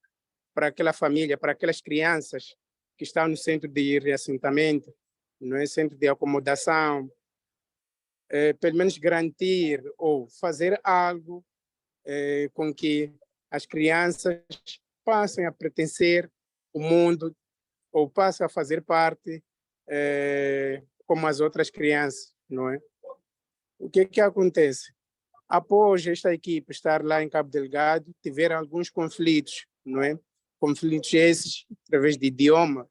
para aquela família, para aquelas crianças que estão no centro de reassentamento, no centro de acomodação, pelo menos garantir ou fazer algo com que as crianças passem a pertencer ao mundo ou passem a fazer parte como as outras crianças, não é? O que acontece? Após esta equipe estar lá em Cabo Delgado, tiveram alguns conflitos, não é? Conflitos esses através de idioma.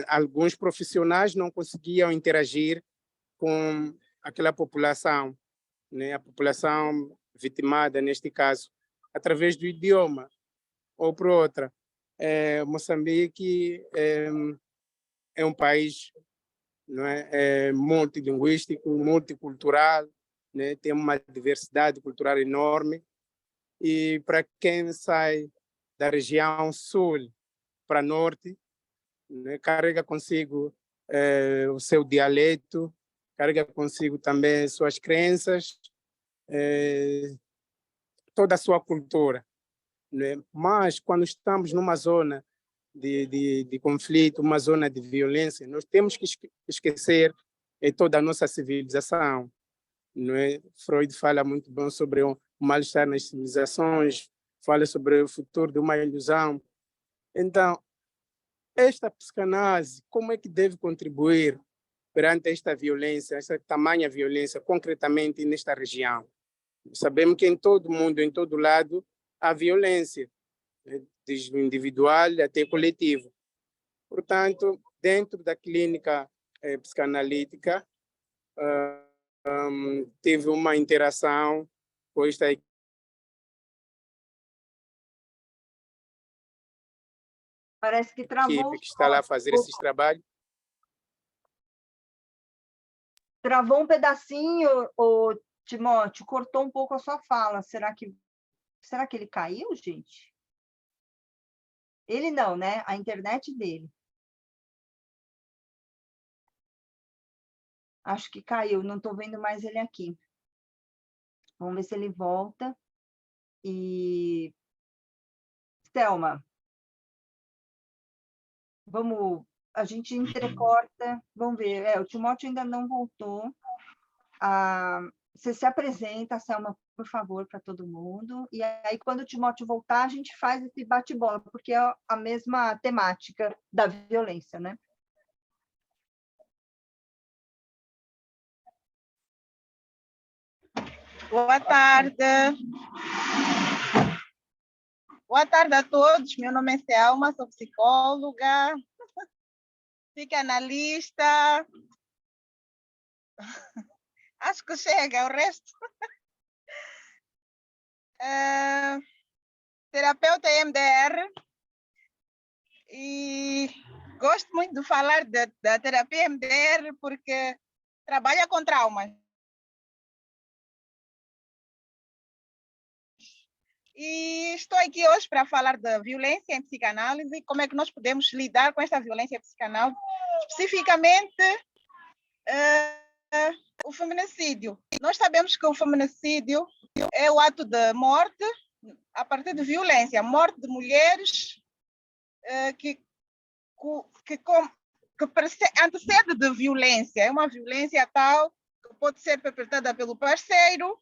Alguns profissionais não conseguiam interagir com aquela população, né? A população vitimada, neste caso, através do idioma. Ou por outra, Moçambique é um país, não é? Multilinguístico, multicultural, né? Tem uma diversidade cultural enorme. E para quem sai da região sul para norte, né? Carrega consigo o seu dialeto, carrega consigo também suas crenças, toda a sua cultura, né? Mas quando estamos numa zona de conflito, uma zona de violência, nós temos que esquecer toda a nossa civilização, não é? Freud fala muito bem sobre o mal-estar nas civilizações, fala sobre o futuro de uma ilusão. Então, esta psicanálise, como é que deve contribuir perante esta violência, esta tamanha violência, concretamente nesta região? Sabemos que em todo mundo, em todo lado, há violência, desde o individual até o coletivo. Portanto, dentro da clínica psicanalítica, teve uma interação com esta equipe Parece que travou. que está lá a fazer esses trabalhos. Travou um pedacinho, o Timóteo, cortou um pouco a sua fala. Será que ele caiu, gente? Ele não, né? A internet dele. Acho que caiu, não estou vendo mais ele aqui. Vamos ver se ele volta. E Thelma, a gente entrecorta, vamos ver, o Timóteo ainda não voltou. Você se apresenta, Thelma, por favor, para todo mundo, e aí quando o Timóteo voltar, a gente faz esse bate-bola, porque é a mesma temática da violência, né? Boa tarde. Boa tarde a todos. Meu nome é Thelma, sou psicóloga, psicanalista. Acho que chega, o resto. Terapeuta EMDR. E gosto muito de falar da terapia EMDR porque trabalha com traumas. E estou aqui hoje para falar da violência em psicanálise, como é que nós podemos lidar com esta violência psicanal, especificamente o feminicídio. Nós sabemos que o feminicídio é o ato de morte a partir de violência, morte de mulheres que antecede de violência. É uma violência tal que pode ser perpetrada pelo parceiro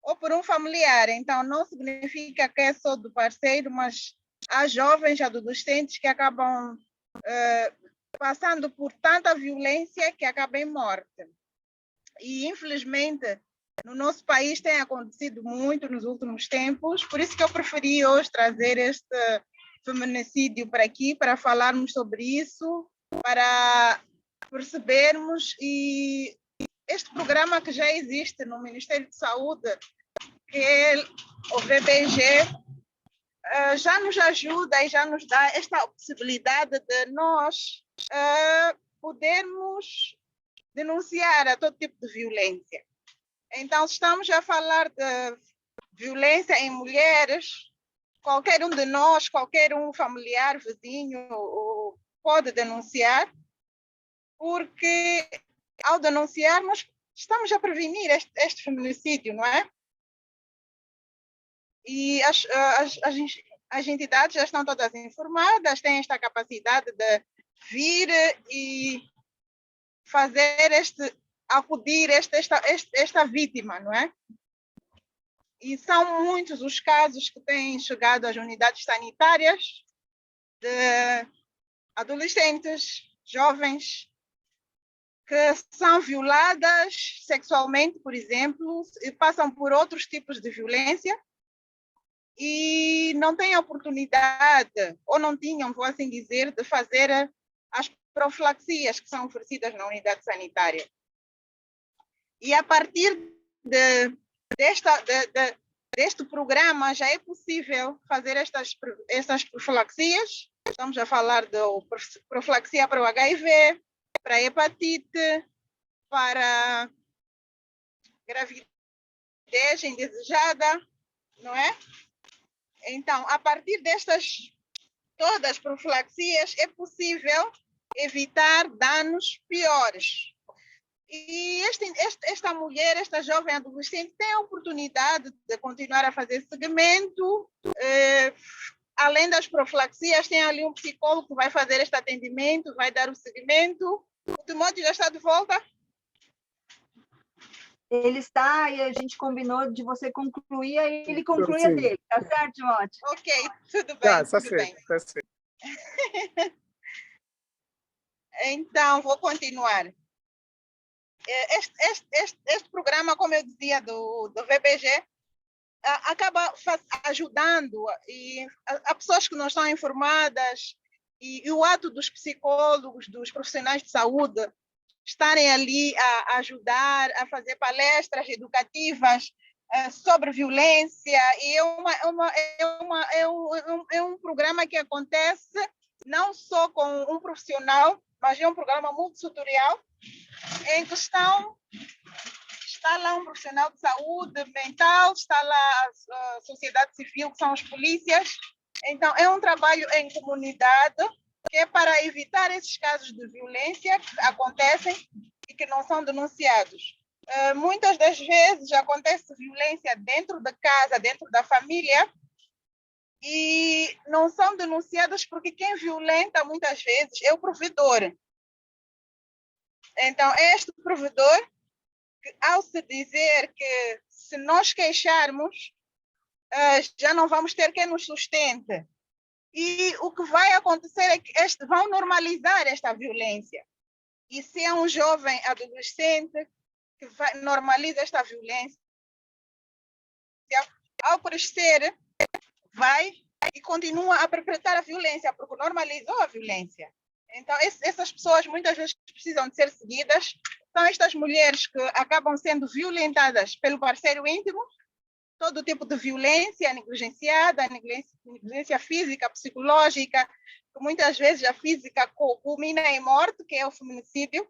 ou por um familiar. Então, não significa que é só do parceiro, mas há jovens, adolescentes que acabam passando por tanta violência que acabam em morte. E, infelizmente, no nosso país tem acontecido muito nos últimos tempos, por isso que eu preferi hoje trazer este feminicídio para aqui, para falarmos sobre isso, para percebermos. E este programa que já existe no Ministério de Saúde, que é o VBG, já nos ajuda e já nos dá esta possibilidade de nós podermos denunciar a todo tipo de violência. Então, se estamos a falar de violência em mulheres, qualquer um de nós, qualquer um familiar, vizinho, pode denunciar, porque ao denunciar, nós estamos a prevenir este feminicídio, não é? E as entidades já estão todas informadas, têm esta capacidade de vir e fazer acudir esta vítima, não é? E são muitos os casos que têm chegado às unidades sanitárias de adolescentes, jovens, que são violadas sexualmente, por exemplo, e passam por outros tipos de violência e não têm oportunidade, ou não tinham, vou assim dizer, de fazer as profilaxias que são oferecidas na unidade sanitária. E a partir deste programa já é possível fazer estas profilaxias. Estamos a falar de profilaxia para o HIV, para a hepatite, para gravidez indesejada, não é? Então, a partir destas todas as profilaxias, é possível evitar danos piores. E esta mulher, esta jovem adolescente, tem a oportunidade de continuar a fazer segmento. Além das profilaxias, tem ali um psicólogo que vai fazer este atendimento, vai dar o segmento. O Timóteo já está de volta? Ele está, e a gente combinou de você concluir, aí ele conclui a dele. Tá certo, Timóteo? Ok, tudo bem. Tá tudo certo, bem. tá certo. Então, vou continuar. Este programa, como eu dizia, do VBG, acaba ajudando e a pessoas que não estão informadas e o ato dos psicólogos, dos profissionais de saúde estarem ali a ajudar, a fazer palestras educativas sobre violência. E é um programa que acontece não só com um profissional, mas é um programa multissetorial em que está lá um profissional de saúde mental, está lá a sociedade civil, que são os polícias. Então, é um trabalho em comunidade que é para evitar esses casos de violência que acontecem e que não são denunciados. Muitas das vezes acontece violência dentro da casa, dentro da família, e não são denunciadas porque quem violenta muitas vezes é o provedor. Então, é este provedor que, ao se dizer que se nós queixarmos, já não vamos ter quem nos sustente. E o que vai acontecer é que vão normalizar esta violência. E se é um jovem adolescente que normaliza esta violência, ao crescer, vai e continua a perpetrar a violência, porque normalizou a violência. Então, essas pessoas muitas vezes precisam de ser seguidas. São estas mulheres que acabam sendo violentadas pelo parceiro íntimo, todo tipo de violência negligenciada, negligencia física, psicológica, que muitas vezes a física culmina em morte, que é o feminicídio,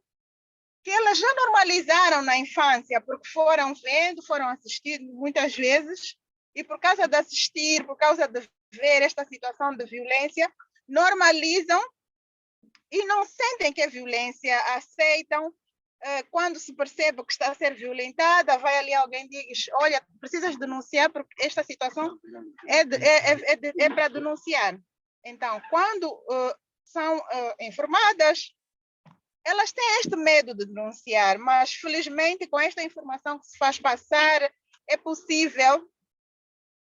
que elas já normalizaram na infância, porque foram vendo, foram assistindo muitas vezes, e por causa de assistir, por causa de ver esta situação de violência, normalizam e não sentem que é violência, aceitam quando se percebe que está a ser violentada, vai ali alguém e diz, olha, precisas denunciar porque esta situação é para denunciar. Então, quando são informadas, elas têm este medo de denunciar, mas felizmente com esta informação que se faz passar, é possível,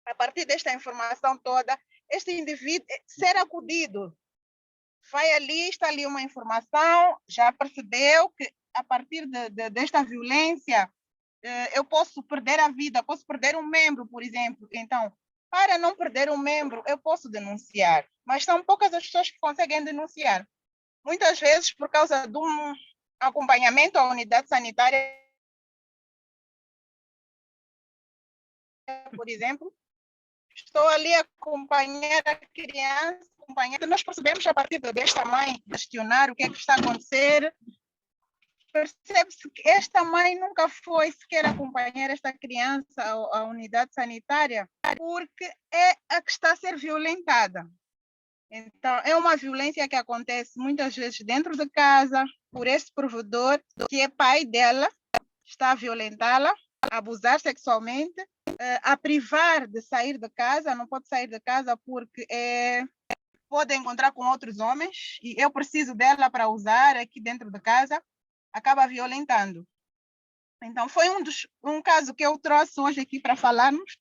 a partir desta informação toda, este indivíduo ser acudido. Vai ali, está ali uma informação, já percebeu que a partir desta violência, eu posso perder a vida, posso perder um membro, por exemplo. Então, para não perder um membro, eu posso denunciar. Mas são poucas as pessoas que conseguem denunciar. Muitas vezes, por causa de um acompanhamento à unidade sanitária, por exemplo, estou ali a acompanhar a criança, nós percebemos a partir desta mãe questionar o que é que está a acontecer, percebe-se que esta mãe nunca foi sequer acompanhar esta criança à unidade sanitária, porque é a que está a ser violentada. Então, é uma violência que acontece muitas vezes dentro de casa, por esse provedor, que é pai dela, está a violentá-la, a abusar sexualmente, a privar de sair de casa, não pode sair de casa porque pode encontrar com outros homens, e eu preciso dela para usar aqui dentro de casa, acaba violentando. Então, foi um caso que eu trouxe hoje aqui para falarmos,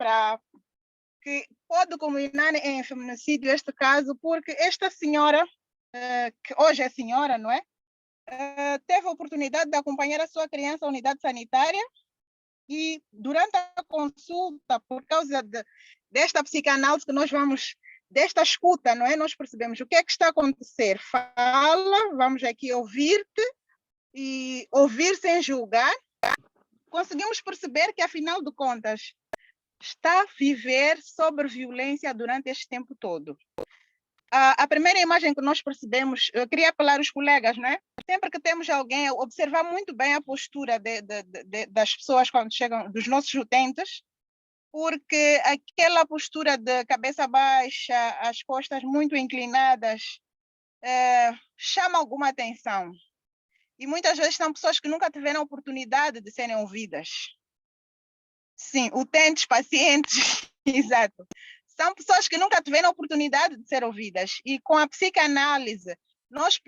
que pode culminar em feminicídio este caso, porque esta senhora, que hoje é senhora, não é? Teve a oportunidade de acompanhar a sua criança à unidade sanitária e durante a consulta, por causa desta psicanálise que nós vamos, desta escuta, não é? Nós percebemos o que é que está a acontecer. Fala, vamos aqui ouvir-te e ouvir sem julgar. Conseguimos perceber que, afinal de contas, está a viver sobre violência durante este tempo todo. A primeira imagem que nós percebemos, eu queria apelar aos colegas, não é? Sempre que temos alguém, observar muito bem a postura das pessoas quando chegam, dos nossos utentes, porque aquela postura de cabeça baixa, as costas muito inclinadas, chama alguma atenção. E muitas vezes são pessoas que nunca tiveram a oportunidade de serem ouvidas. Sim, utentes, pacientes, exato. São pessoas que nunca tiveram a oportunidade de ser ouvidas. E com a psicanálise, nós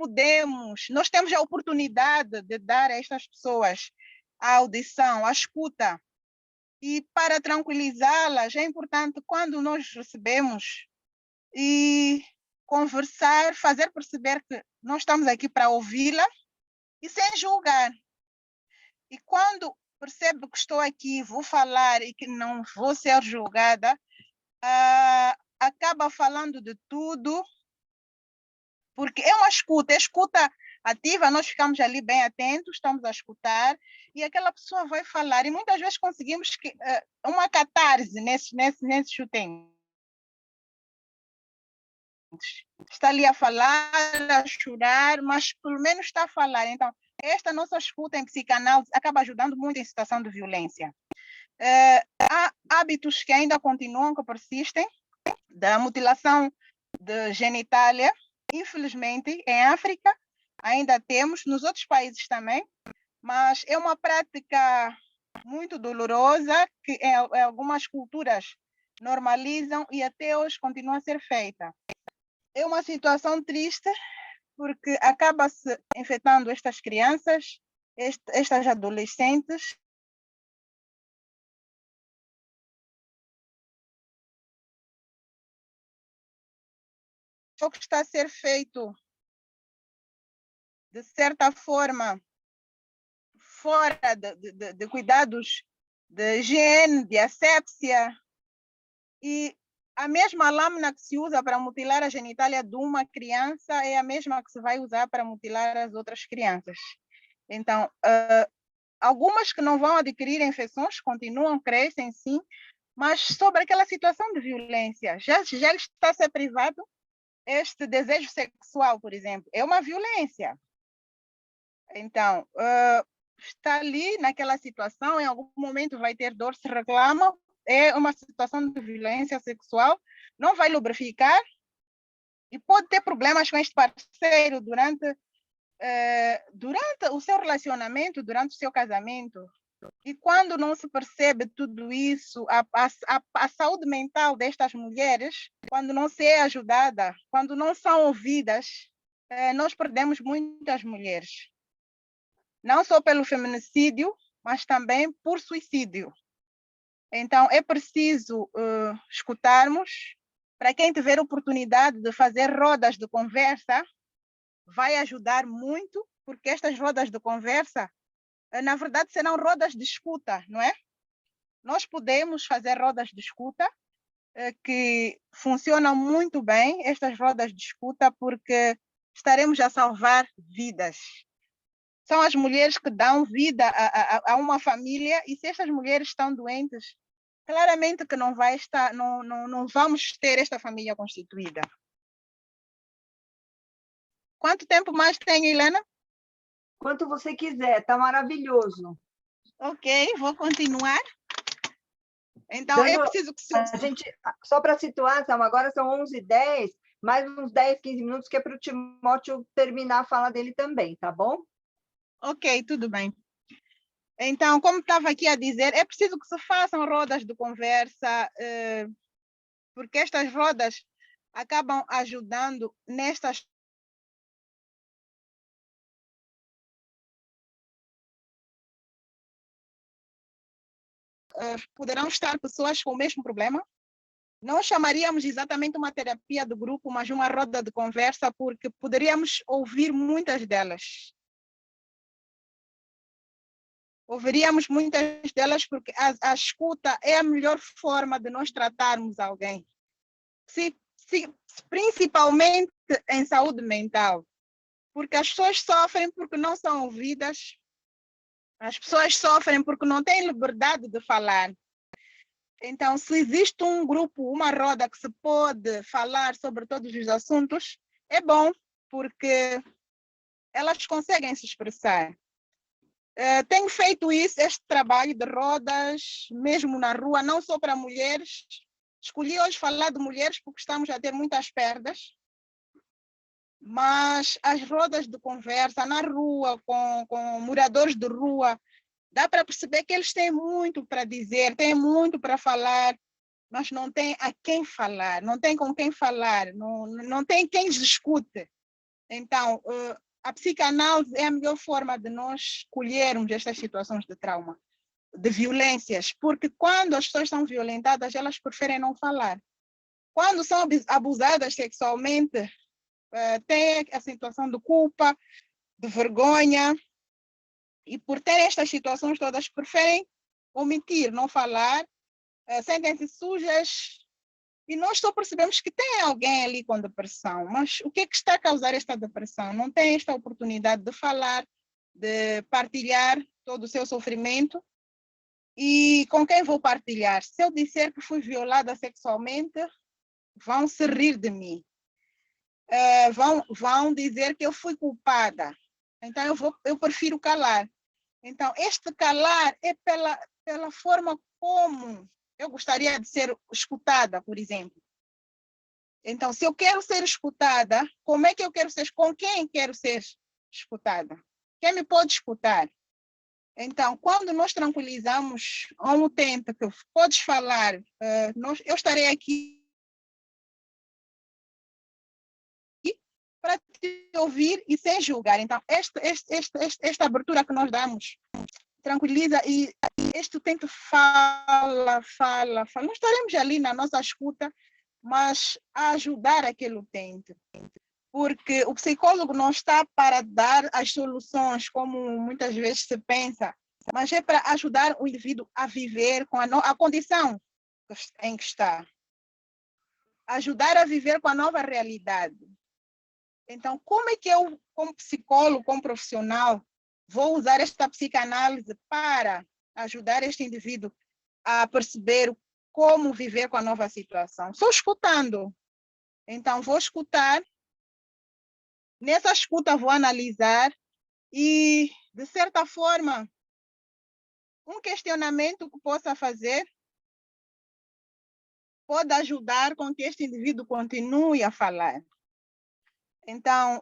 temos a oportunidade de dar a estas pessoas a audição, a escuta. E para tranquilizá-las, é importante, quando nós recebemos, e conversar, fazer perceber que nós estamos aqui para ouvi-la e sem julgar. E quando percebo que estou aqui, vou falar e que não vou ser julgada, acaba falando de tudo, porque é uma escuta ativa, nós ficamos ali bem atentos, estamos a escutar, e aquela pessoa vai falar, e muitas vezes conseguimos uma catarse nesses utentes. Está ali a falar, a chorar, mas pelo menos está a falar. Então, esta nossa escuta em psicanálise acaba ajudando muito em situação de violência. Há hábitos que ainda continuam, que persistem, da mutilação de genitália. Infelizmente, em África ainda temos, nos outros países também, mas é uma prática muito dolorosa que em algumas culturas normalizam e até hoje continua a ser feita. É uma situação triste, porque acaba-se infectando estas crianças, estas adolescentes. O que está a ser feito, de certa forma, fora de cuidados de higiene, de asepsia, e a mesma lâmina que se usa para mutilar a genitália de uma criança é a mesma que se vai usar para mutilar as outras crianças. Então, algumas que não vão adquirir infecções continuam, crescem sim, mas sobre aquela situação de violência, já está a ser privado este desejo sexual, por exemplo, é uma violência. Então, está ali naquela situação, em algum momento vai ter dor, se reclama, é uma situação de violência sexual, não vai lubrificar e pode ter problemas com este parceiro durante durante o seu relacionamento, durante o seu casamento, e quando não se percebe tudo isso, a saúde mental destas mulheres, quando não se é ajudada, quando não são ouvidas, nós perdemos muitas mulheres. Não só pelo feminicídio, mas também por suicídio. Então, é preciso escutarmos. Para quem tiver oportunidade de fazer rodas de conversa, vai ajudar muito, porque estas rodas de conversa, na verdade, serão rodas de escuta, não é? Nós podemos fazer rodas de escuta, que funcionam muito bem, estas rodas de escuta, porque estaremos a salvar vidas. São as mulheres que dão vida a uma família, e se estas mulheres estão doentes, claramente que não vamos ter esta família constituída. Quanto tempo mais tem, Helena? Quanto você quiser, está maravilhoso. Ok, vou continuar. Então, é preciso que... A gente, só para situar, agora são 11h10, mais uns 10, 15 minutos, que é para o Timóteo terminar a fala dele também, tá bom? Ok, tudo bem. Então, como estava aqui a dizer, é preciso que se façam rodas de conversa, porque estas rodas acabam ajudando nestas... poderão estar pessoas com o mesmo problema. Não chamaríamos exatamente uma terapia do grupo, mas uma roda de conversa, porque poderíamos ouvir muitas delas. Ouviríamos muitas delas, porque a escuta é a melhor forma de nós tratarmos alguém. Principalmente em saúde mental, porque as pessoas sofrem porque não são ouvidas, as pessoas sofrem porque não têm liberdade de falar. Então, se existe um grupo, uma roda que se pode falar sobre todos os assuntos, é bom, porque elas conseguem se expressar. Tenho feito este trabalho de rodas, mesmo na rua, não só para mulheres. Escolhi hoje falar de mulheres porque estamos a ter muitas perdas, mas as rodas de conversa na rua, com moradores de rua, dá para perceber que eles têm muito para dizer, têm muito para falar, mas não tem a quem falar, não tem com quem falar, não tem quem os escute. Então, a psicanálise é a melhor forma de nós colhermos estas situações de trauma, de violências, porque quando as pessoas são violentadas, elas preferem não falar. Quando são abusadas sexualmente, tem a situação de culpa, de vergonha, e por ter estas situações todas, preferem omitir, não falar, sentem-se sujas, e nós só percebemos que tem alguém ali com depressão, mas o que é que está a causar esta depressão? Não tem esta oportunidade de falar, de partilhar todo o seu sofrimento. E com quem vou partilhar? Se eu disser que fui violada sexualmente, vão se rir de mim. Vão dizer que eu fui culpada. Então, eu prefiro calar. Então, este calar é pela forma como eu gostaria de ser escutada, por exemplo. Então, se eu quero ser escutada, como é que eu quero ser? Com quem quero ser escutada? Quem me pode escutar? Então, quando nós tranquilizamos um utente que podes falar, eu estarei aqui para te ouvir e sem julgar. Então, esta abertura que nós damos tranquiliza, e este utente fala. Nós estaremos ali na nossa escuta, mas a ajudar aquele utente. Porque o psicólogo não está para dar as soluções, como muitas vezes se pensa, mas é para ajudar o indivíduo a viver com a condição em que está. Ajudar a viver com a nova realidade. Então, como é que eu, como psicólogo, como profissional, vou usar esta psicanálise para ajudar este indivíduo a perceber como viver com a nova situação? Só escutando. Então, vou escutar. Nessa escuta, vou analisar e, de certa forma, um questionamento que possa fazer pode ajudar com que este indivíduo continue a falar. Então,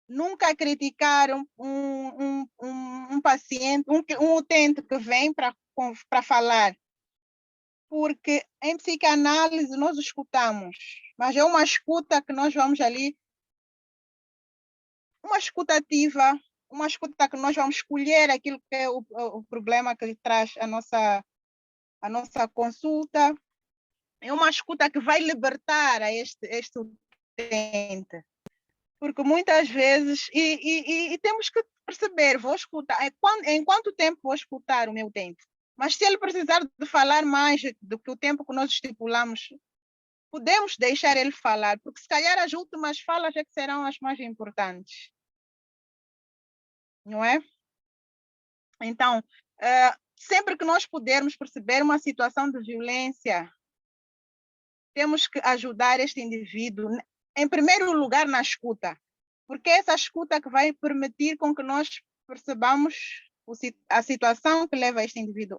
nunca criticar um paciente, um utente que vem para falar, porque em psicanálise nós escutamos, mas é uma escuta que nós vamos ali, uma escuta ativa, uma escuta que nós vamos escolher aquilo que é o problema que traz a nossa consulta. É uma escuta que vai libertar a este utente. Porque muitas vezes, e temos que perceber, vou escutar, em quanto tempo vou escutar o meu utente? Mas se ele precisar de falar mais do que o tempo que nós estipulamos, podemos deixar ele falar, porque se calhar as últimas falas é que serão as mais importantes. Não é? Então, sempre que nós pudermos perceber uma situação de violência, temos que ajudar este indivíduo, em primeiro lugar, na escuta, porque é essa escuta que vai permitir com que nós percebamos a situação que leva este indivíduo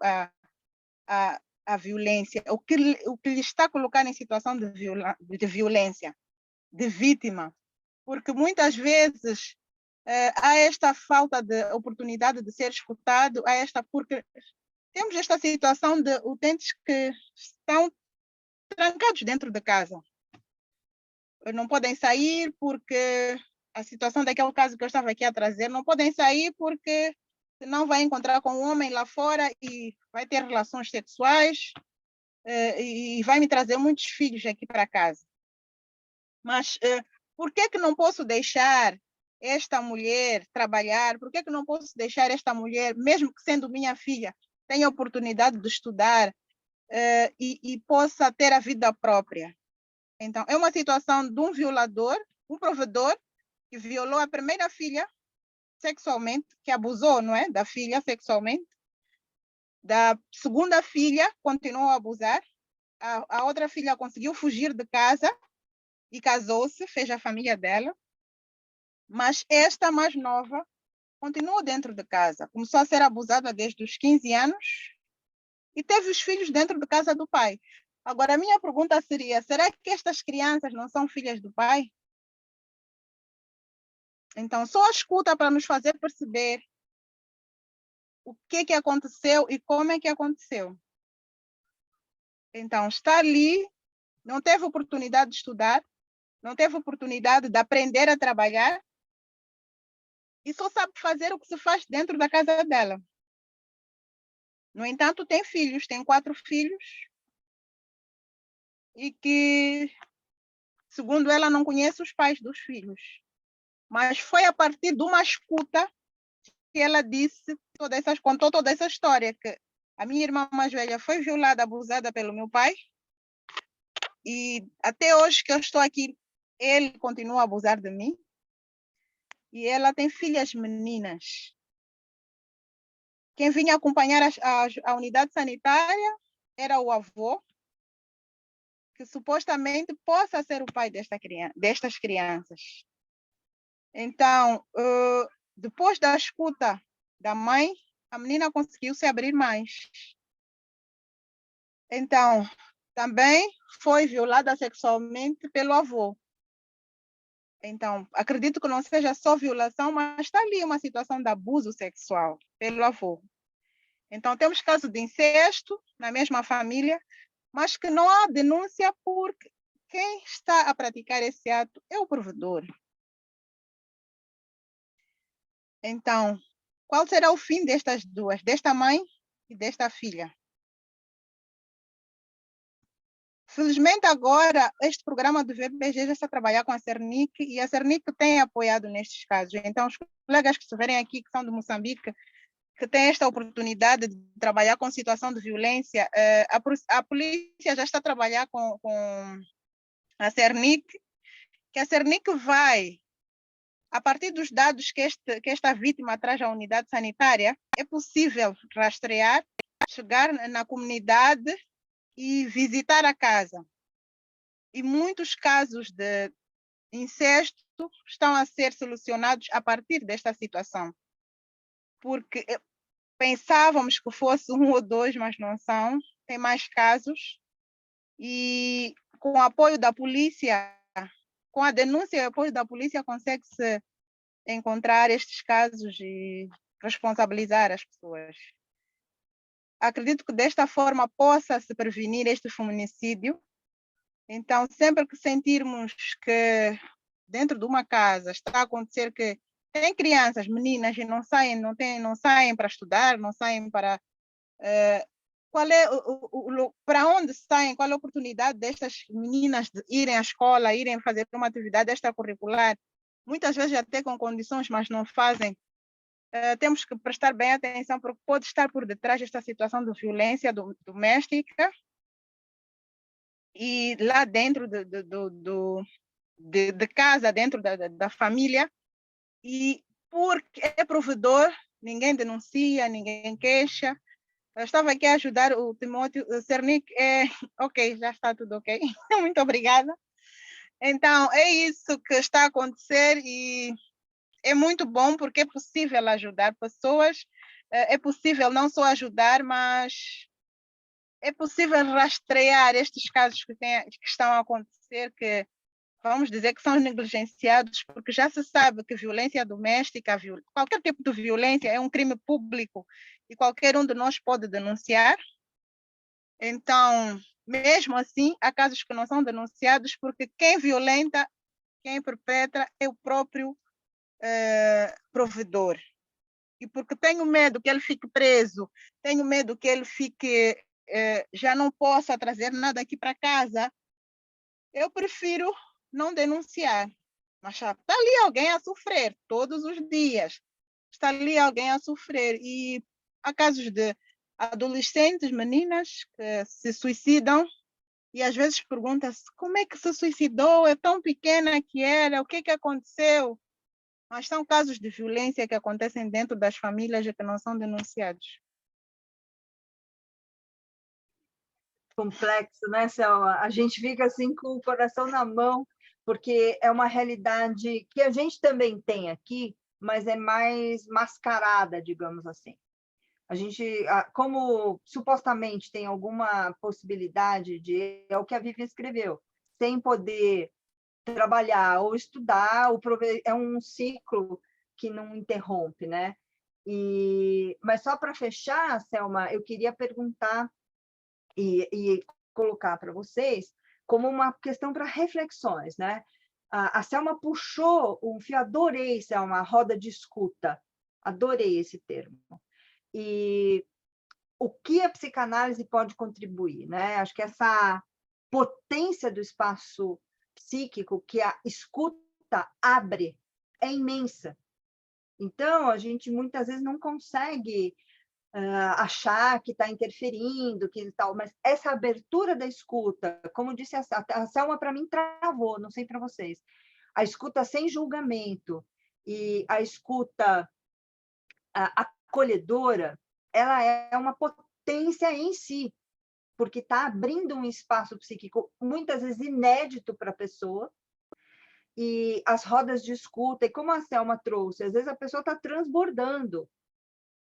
à violência, o que lhe está colocando em situação de violência, de vítima, porque muitas vezes há esta falta de oportunidade de ser escutado, porque temos esta situação de utentes que estão trancados dentro de casa. Não podem sair porque a situação daquele caso que eu estava aqui a trazer, não podem sair porque senão vai encontrar com um homem lá fora e vai ter relações sexuais e vai me trazer muitos filhos aqui para casa. Mas por que não posso deixar esta mulher trabalhar? Por que não posso deixar esta mulher, mesmo que sendo minha filha, tenha oportunidade de estudar e possa ter a vida própria? Então, é uma situação de um violador, um provedor, que violou a primeira filha sexualmente, que abusou, não é, da filha sexualmente. Da segunda filha, continuou a abusar. A outra filha conseguiu fugir de casa e casou-se, fez a família dela. Mas esta mais nova continuou dentro de casa. Começou a ser abusada desde os 15 anos e teve os filhos dentro de casa do pai. Agora, a minha pergunta seria, será que estas crianças não são filhas do pai? Então, só a escuta para nos fazer perceber o que aconteceu e como é que aconteceu. Então, está ali, não teve oportunidade de estudar, não teve oportunidade de aprender a trabalhar e só sabe fazer o que se faz dentro da casa dela. No entanto, tem filhos, tem 4 filhos e que, segundo ela, não conhece os pais dos filhos. Mas foi a partir de uma escuta que ela contou toda essa história, que a minha irmã mais velha foi violada, abusada pelo meu pai, e até hoje que eu estou aqui, ele continua a abusar de mim, e ela tem filhas meninas. Quem vinha acompanhar a unidade sanitária era o avô, que supostamente possa ser o pai destas crianças. Então, depois da escuta da mãe, a menina conseguiu se abrir mais. Então, também foi violada sexualmente pelo avô. Então, acredito que não seja só violação, mas está ali uma situação de abuso sexual pelo avô. Então, temos casos de incesto na mesma família, mas que não há denúncia porque quem está a praticar esse ato é o provedor. Então, qual será o fim destas duas, desta mãe e desta filha? Felizmente, agora, este programa do VPG já está a trabalhar com a Cernic e a Cernic tem apoiado nestes casos. Então, os colegas que estiverem aqui, que são de Moçambique, que têm esta oportunidade de trabalhar com situação de violência, a polícia já está a trabalhar com a Cernic, que a Cernic vai, a partir dos dados que esta vítima traz à unidade sanitária, é possível rastrear, chegar na comunidade e visitar a casa. E muitos casos de incesto estão a ser solucionados a partir desta situação. Porque pensávamos que fosse 1 ou 2, mas não são, tem mais casos. E com o apoio da polícia, com a denúncia e o apoio da polícia, consegue-se encontrar estes casos e responsabilizar as pessoas. Acredito que desta forma possa-se prevenir este feminicídio. Então, sempre que sentirmos que dentro de uma casa está a acontecer que tem crianças, meninas, e não saem para estudar, não saem para... qual é para onde saem, qual é a oportunidade destas meninas de irem à escola, irem fazer uma atividade extracurricular, muitas vezes até com condições, mas não fazem. Temos que prestar bem atenção, porque pode estar por detrás desta situação de violência doméstica e lá dentro de casa, dentro da família, e porque é provedor, ninguém denuncia, ninguém queixa. Eu estava aqui a ajudar o Timóteo Cernic. Ok, já está tudo ok. Muito obrigada. Então, é isso que está a acontecer e é muito bom porque é possível ajudar pessoas, é possível não só ajudar, mas é possível rastrear estes casos que estão a acontecer, que vamos dizer que são negligenciados, porque já se sabe que violência doméstica, qualquer tipo de violência é um crime público e qualquer um de nós pode denunciar. Então, mesmo assim, há casos que não são denunciados porque quem violenta, quem perpetra é o próprio provedor. E porque tenho medo que ele fique preso, tenho medo que ele fique, já não possa trazer nada aqui para casa, eu prefiro não denunciar. Mas já está ali alguém a sofrer todos os dias. Está ali alguém a sofrer. E há casos de adolescentes, meninas, que se suicidam e às vezes perguntam-se como é que se suicidou, é tão pequena que era, o que aconteceu? Mas são casos de violência que acontecem dentro das famílias e que não são denunciados. Complexo, né, Selma? A gente fica assim com o coração na mão, porque é uma realidade que a gente também tem aqui, mas é mais mascarada, digamos assim. A gente, como supostamente tem alguma possibilidade de, é o que a Vivian escreveu, sem poder trabalhar ou estudar, é um ciclo que não interrompe, né? Mas só para fechar, Selma, eu queria perguntar e colocar para vocês como uma questão para reflexões, né? A Selma puxou um fio, adorei, Selma, a roda de escuta, adorei esse termo. E o que a psicanálise pode contribuir, né? Acho que essa potência do espaço psíquico que a escuta abre é imensa. Então, a gente muitas vezes não consegue achar que está interferindo, que tal, mas essa abertura da escuta, como disse a Selma, para mim travou, não sei para vocês, a escuta sem julgamento e a escuta acolhedora, ela é uma potência em si, porque está abrindo um espaço psíquico muitas vezes inédito para a pessoa, e as rodas de escuta, e como a Selma trouxe, às vezes a pessoa está transbordando,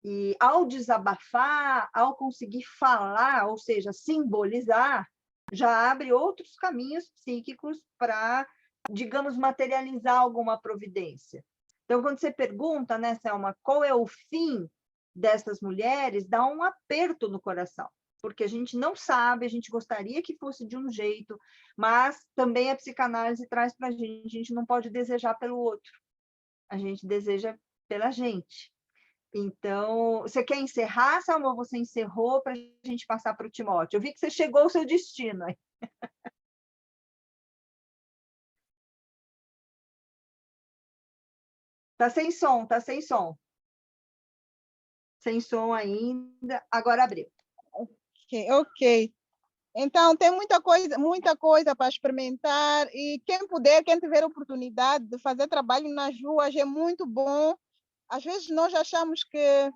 e ao desabafar, ao conseguir falar, ou seja, simbolizar, já abre outros caminhos psíquicos para, digamos, materializar alguma providência. Então, quando você pergunta, né, Selma, qual é o fim dessas mulheres, dá um aperto no coração, porque a gente não sabe, a gente gostaria que fosse de um jeito, mas também a psicanálise traz para a gente não pode desejar pelo outro, a gente deseja pela gente. Então, você quer encerrar, Selma, ou você encerrou para a gente passar para o Timóteo? Eu vi que você chegou ao seu destino. Está sem som, está sem som. Sem som ainda. Agora abriu. Ok. Então, tem muita coisa para experimentar e quem puder, quem tiver oportunidade de fazer trabalho nas ruas é muito bom. Às vezes nós achamos que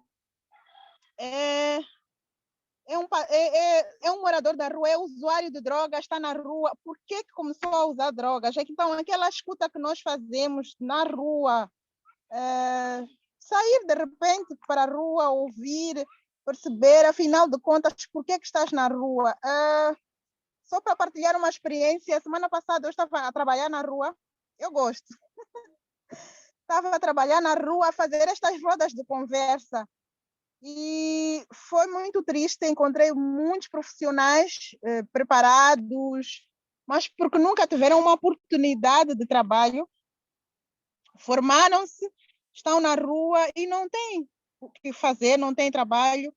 é um morador da rua, é usuário de drogas, está na rua. Por que começou a usar drogas? Então, aquela escuta que nós fazemos na rua, sair de repente para a rua, ouvir, perceber, afinal de contas, por que estás na rua? Só para partilhar uma experiência, semana passada eu estava a trabalhar na rua, eu gosto. estava a trabalhar na rua, a fazer estas rodas de conversa. E foi muito triste, encontrei muitos profissionais preparados, mas porque nunca tiveram uma oportunidade de trabalho, formaram-se, estão na rua e não têm o que fazer, não têm trabalho.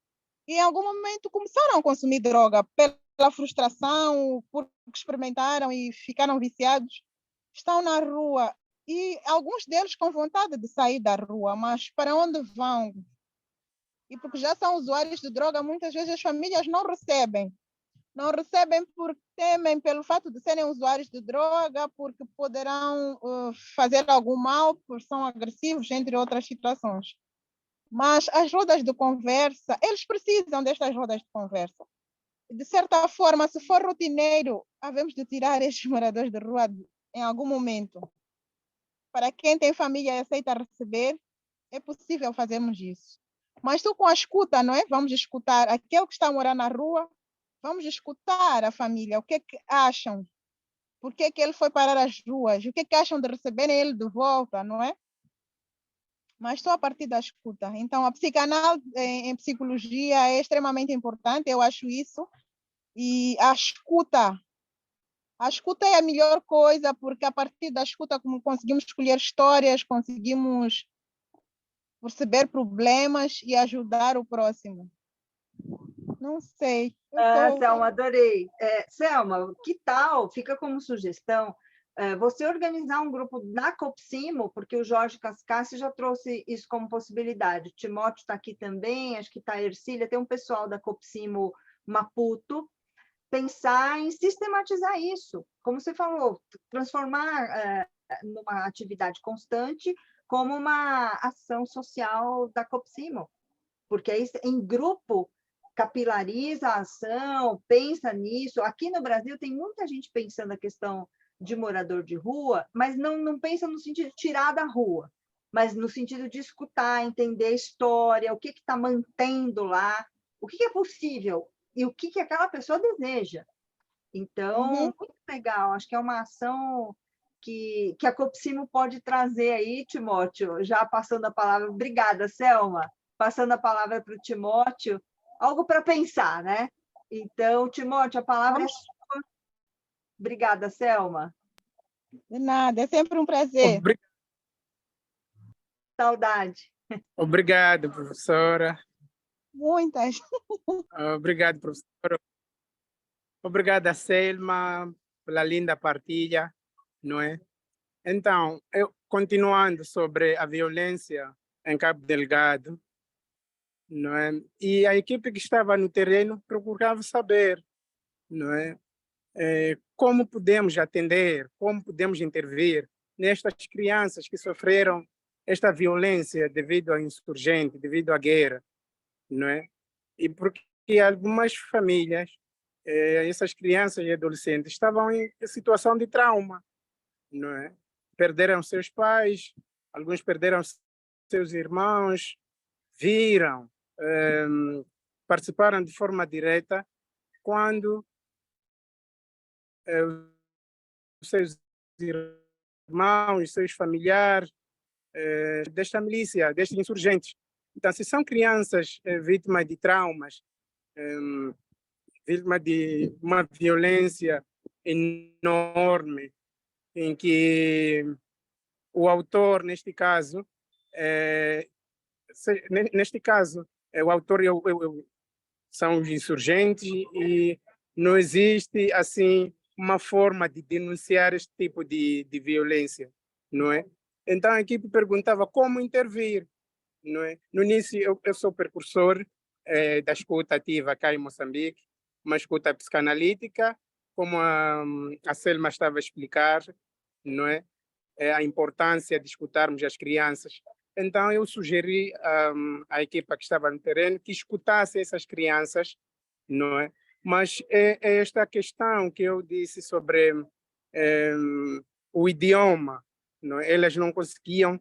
E em algum momento começaram a consumir droga pela frustração, porque experimentaram e ficaram viciados. Estão na rua e alguns deles com vontade de sair da rua, mas para onde vão? E porque já são usuários de droga, muitas vezes as famílias não recebem. Não recebem porque temem pelo fato de serem usuários de droga, porque poderão fazer algum mal, porque são agressivos, entre outras situações. Mas as rodas de conversa, eles precisam destas rodas de conversa. De certa forma, se for rotineiro, havemos de tirar estes moradores de rua em algum momento. Para quem tem família e aceita receber, é possível fazermos isso. Mas tu com a escuta, não é? Vamos escutar aquele que está a morar na rua, vamos escutar a família, o que é que acham? Por que é que ele foi parar as ruas? O que é que acham de receberem ele de volta, não é? Mas só a partir da escuta. Então, a psicanálise em psicologia é extremamente importante, eu acho isso. E a escuta é a melhor coisa, porque a partir da escuta conseguimos escolher histórias, conseguimos perceber problemas e ajudar o próximo. Não sei. Selma, adorei. Selma, que tal, fica como sugestão, você organizar um grupo na Copsimo, porque o Jorge Cascassi já trouxe isso como possibilidade. O Timóteo está aqui também, acho que está a Ercília, tem um pessoal da Copsimo Maputo, pensar em sistematizar isso, como você falou, transformar numa atividade constante como uma ação social da Copsimo, porque aí em grupo capilariza a ação, pensa nisso. Aqui no Brasil tem muita gente pensando a questão de morador de rua, mas não pensa no sentido de tirar da rua, mas no sentido de escutar, entender a história, o que está mantendo lá, o que é possível e o que aquela pessoa deseja. Então, muito legal, acho que é uma ação que a Copsimo pode trazer aí, Timóteo, já passando a palavra. Obrigada, Selma. Passando a palavra para o Timóteo, algo para pensar, né? Então, Timóteo, a palavra é sua. Obrigada, Selma. De nada, é sempre um prazer. Saudade. Obrigado, professora. Muitas. Obrigado, professora. Obrigada, Selma, pela linda partilha, não é? Então, continuando sobre a violência em Cabo Delgado, não é? E a equipe que estava no terreno procurava saber, não é? Como podemos atender, como podemos intervir nestas crianças que sofreram esta violência devido à insurgente, devido à guerra, não é? E porque algumas famílias, essas crianças e adolescentes estavam em situação de trauma, não é? Perderam seus pais, alguns perderam seus irmãos, viram, participaram de forma direta quando os seus irmãos, seus familiares desta milícia, destes insurgentes. Então, se são crianças vítimas de traumas, vítimas de uma violência enorme, em que o autor, neste caso, o autor são os insurgentes e não existe assim uma forma de denunciar este tipo de violência, não é? Então a equipe perguntava como intervir, não é? No início eu sou precursor da escuta ativa cá em Moçambique, uma escuta psicanalítica, como a Selma estava a explicar, não é? A importância de escutarmos as crianças. Então, eu sugeri à equipa que estava no terreno que escutasse essas crianças, não é? Mas é esta questão que eu disse sobre o idioma, não é? Elas não conseguiam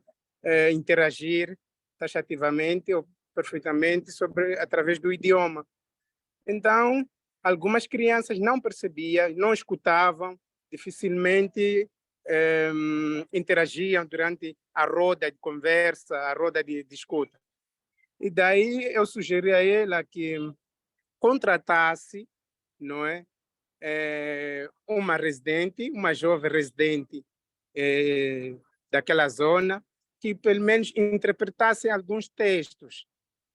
interagir taxativamente ou perfeitamente através do idioma. Então, algumas crianças não percebiam, não escutavam, dificilmente interagiam durante a roda de conversa, a roda de escuta. E daí eu sugeri a ela que contratasse, não é, uma residente, uma jovem residente daquela zona, que pelo menos interpretasse alguns textos,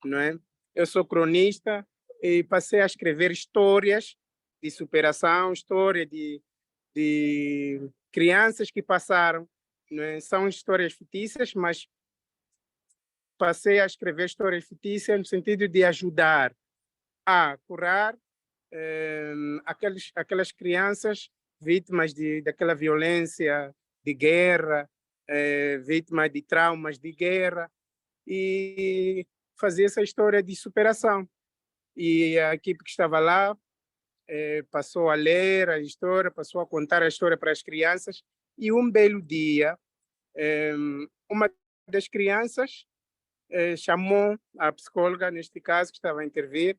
não é? Eu sou cronista e passei a escrever histórias de superação, história de crianças que passaram, não é? São histórias fictícias, mas passei a escrever histórias fictícias no sentido de ajudar a curar aquelas crianças vítimas daquela violência de guerra, vítimas de traumas de guerra, e fazer essa história de superação. E a equipe que estava lá passou a ler a história, passou a contar a história para as crianças, e um belo dia, uma das crianças chamou a psicóloga, neste caso, que estava a intervir,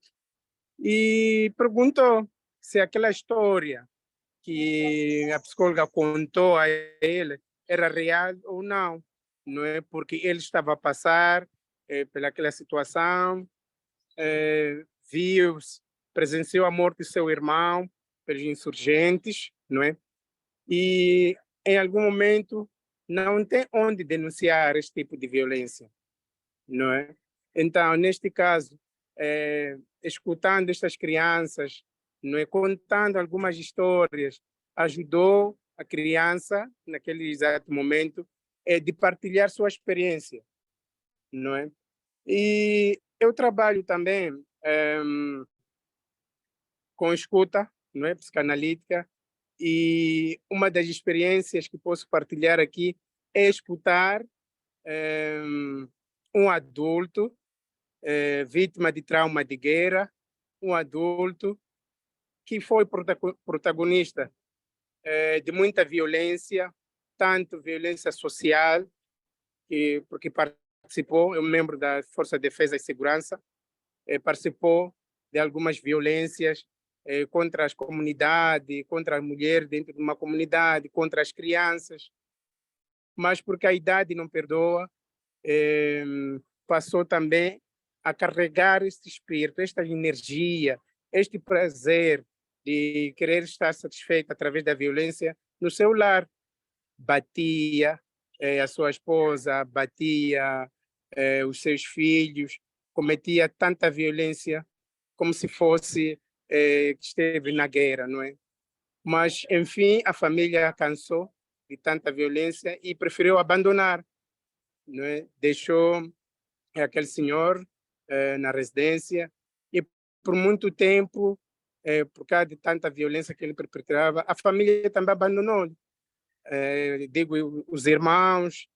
e perguntou se aquela história que a psicóloga contou a ele era real ou não, não é? Porque ele estava a passar pelaquela situação, presenciou a morte do seu irmão pelos insurgentes, não é? E em algum momento não tem onde denunciar esse tipo de violência, não é? Então, neste caso, escutando estas crianças, não é, contando algumas histórias, ajudou a criança, naquele exato momento, de partilhar sua experiência, não é? E eu trabalho também com escuta, não é, psicanalítica, e uma das experiências que posso partilhar aqui é escutar um adulto vítima de trauma de guerra, um adulto que foi protagonista de muita violência, tanto violência social, porque participou, é um membro da Força de Defesa e Segurança, participou de algumas violências contra as comunidades, contra as mulheres dentro de uma comunidade, contra as crianças, mas porque a idade não perdoa, passou também a carregar este espírito, esta energia, este prazer de querer estar satisfeito através da violência no seu lar. Batia a sua esposa, batia os seus filhos, cometia tanta violência como se fosse que esteve na guerra, não é? Mas, enfim, a família cansou de tanta violência e preferiu abandonar, não é? Deixou aquele senhor na residência, e por muito tempo, por causa de tanta violência que ele perpetrava, a família também abandonou. Digo, os irmãos,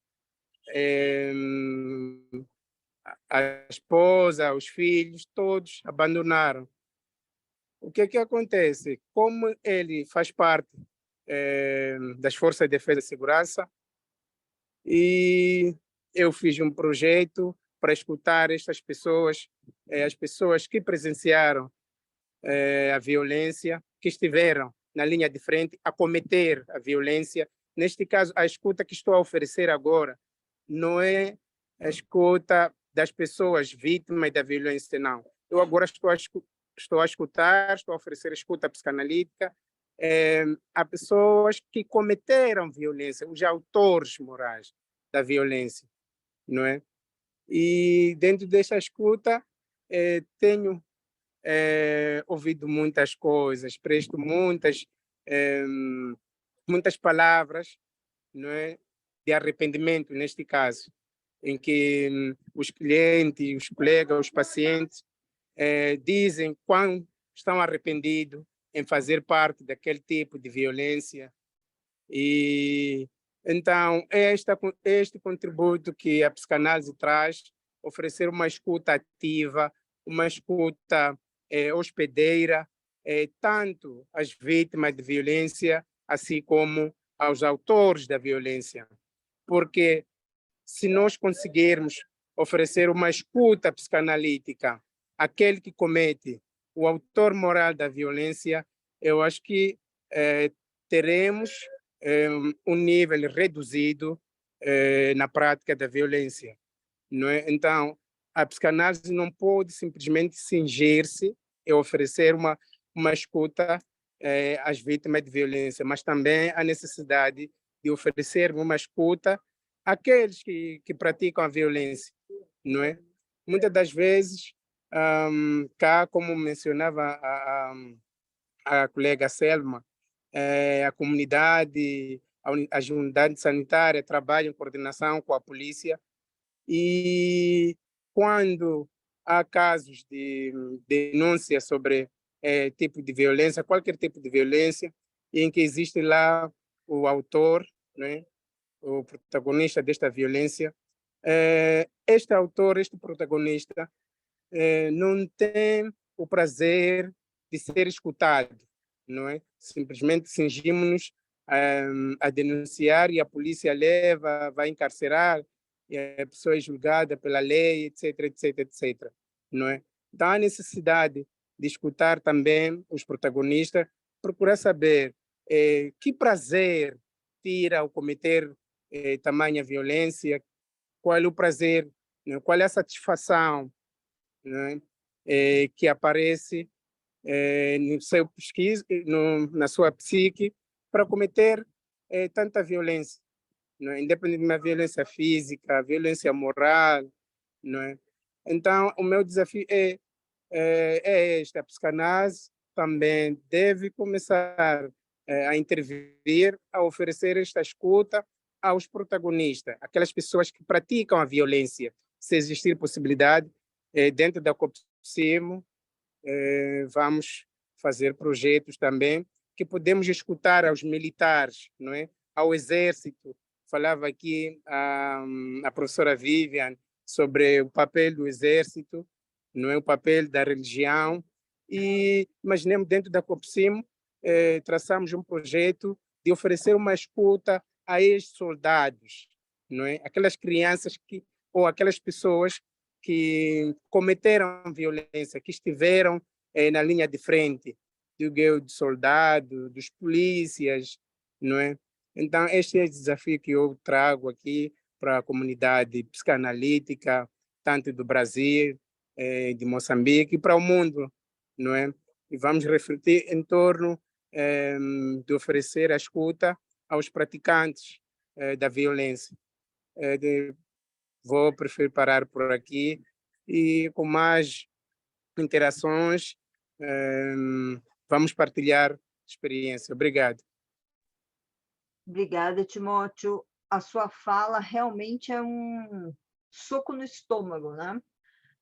a esposa, os filhos, todos abandonaram. O que é que acontece? Como ele faz parte das Forças de Defesa e Segurança, e eu fiz um projeto para escutar estas pessoas, as pessoas que presenciaram a violência, que estiveram na linha de frente a cometer a violência. Neste caso, a escuta que estou a oferecer agora não é a escuta das pessoas vítimas da violência, não. Eu agora estou a escutar, estou a oferecer escuta psicanalítica a pessoas que cometeram violência, os autores morais da violência, não é? E dentro dessa escuta tenho ouvido muitas coisas, presto muitas palavras, não é, de arrependimento neste caso, em que os clientes, os colegas, os pacientes dizem quão estão arrependidos em fazer parte daquele tipo de violência. E então este contributo que a psicanálise traz, oferecer uma escuta ativa, uma escuta hospedeira, tanto às vítimas de violência, assim como aos autores da violência. Porque se nós conseguirmos oferecer uma escuta psicanalítica àquele que comete, o autor moral da violência, eu acho que teremos um nível reduzido na prática da violência, não é? Então, a psicanálise não pode simplesmente cingir-se e oferecer uma escuta às vítimas de violência, mas também a necessidade de oferecer uma escuta àqueles que praticam a violência, não é? Muitas das vezes, cá, como mencionava a colega Selma, a comunidade, as unidades sanitárias trabalham em coordenação com a polícia e quando há casos de denúncia sobre tipo de violência, qualquer tipo de violência, em que existe lá o autor, né, o protagonista desta violência, este autor, este protagonista, não tem o prazer de ser escutado, não é? Simplesmente cingimos-nos a denunciar e a polícia leva, vai encarcerar, e a pessoa é julgada pela lei, etc, etc, etc, não é? Então, há necessidade de escutar também os protagonistas, procurar saber que prazer tira ao cometer tamanha violência, qual é o prazer, né? Qual é a satisfação, né, que aparece no seu pesquisa, na sua psique, para cometer tanta violência, não é? Independente de uma violência física, violência moral, não é? Então, o meu desafio é esta: a psicanálise também deve começar a intervir, a oferecer esta escuta aos protagonistas, aquelas pessoas que praticam a violência, se existir possibilidade, dentro da COPCIMO, vamos fazer projetos também que podemos escutar aos militares, não é? Ao exército. Falava aqui a professora Vivian sobre o papel do exército, não é? O papel da religião, e imaginemos dentro da COPCIMO, traçamos um projeto de oferecer uma escuta a estes soldados, não é? Aquelas crianças ou aquelas pessoas que cometeram violência, que estiveram na linha de frente do guerreiro de soldado, dos polícias, não é? Então, este é o desafio que eu trago aqui para a comunidade psicanalítica, tanto do Brasil, de Moçambique, e para o mundo, não é? E vamos refletir em torno de oferecer a escuta aos praticantes da violência. Vou preferir parar por aqui e com mais interações vamos partilhar experiência. Obrigado. Obrigada, Timóteo. A sua fala realmente é um soco no estômago, né?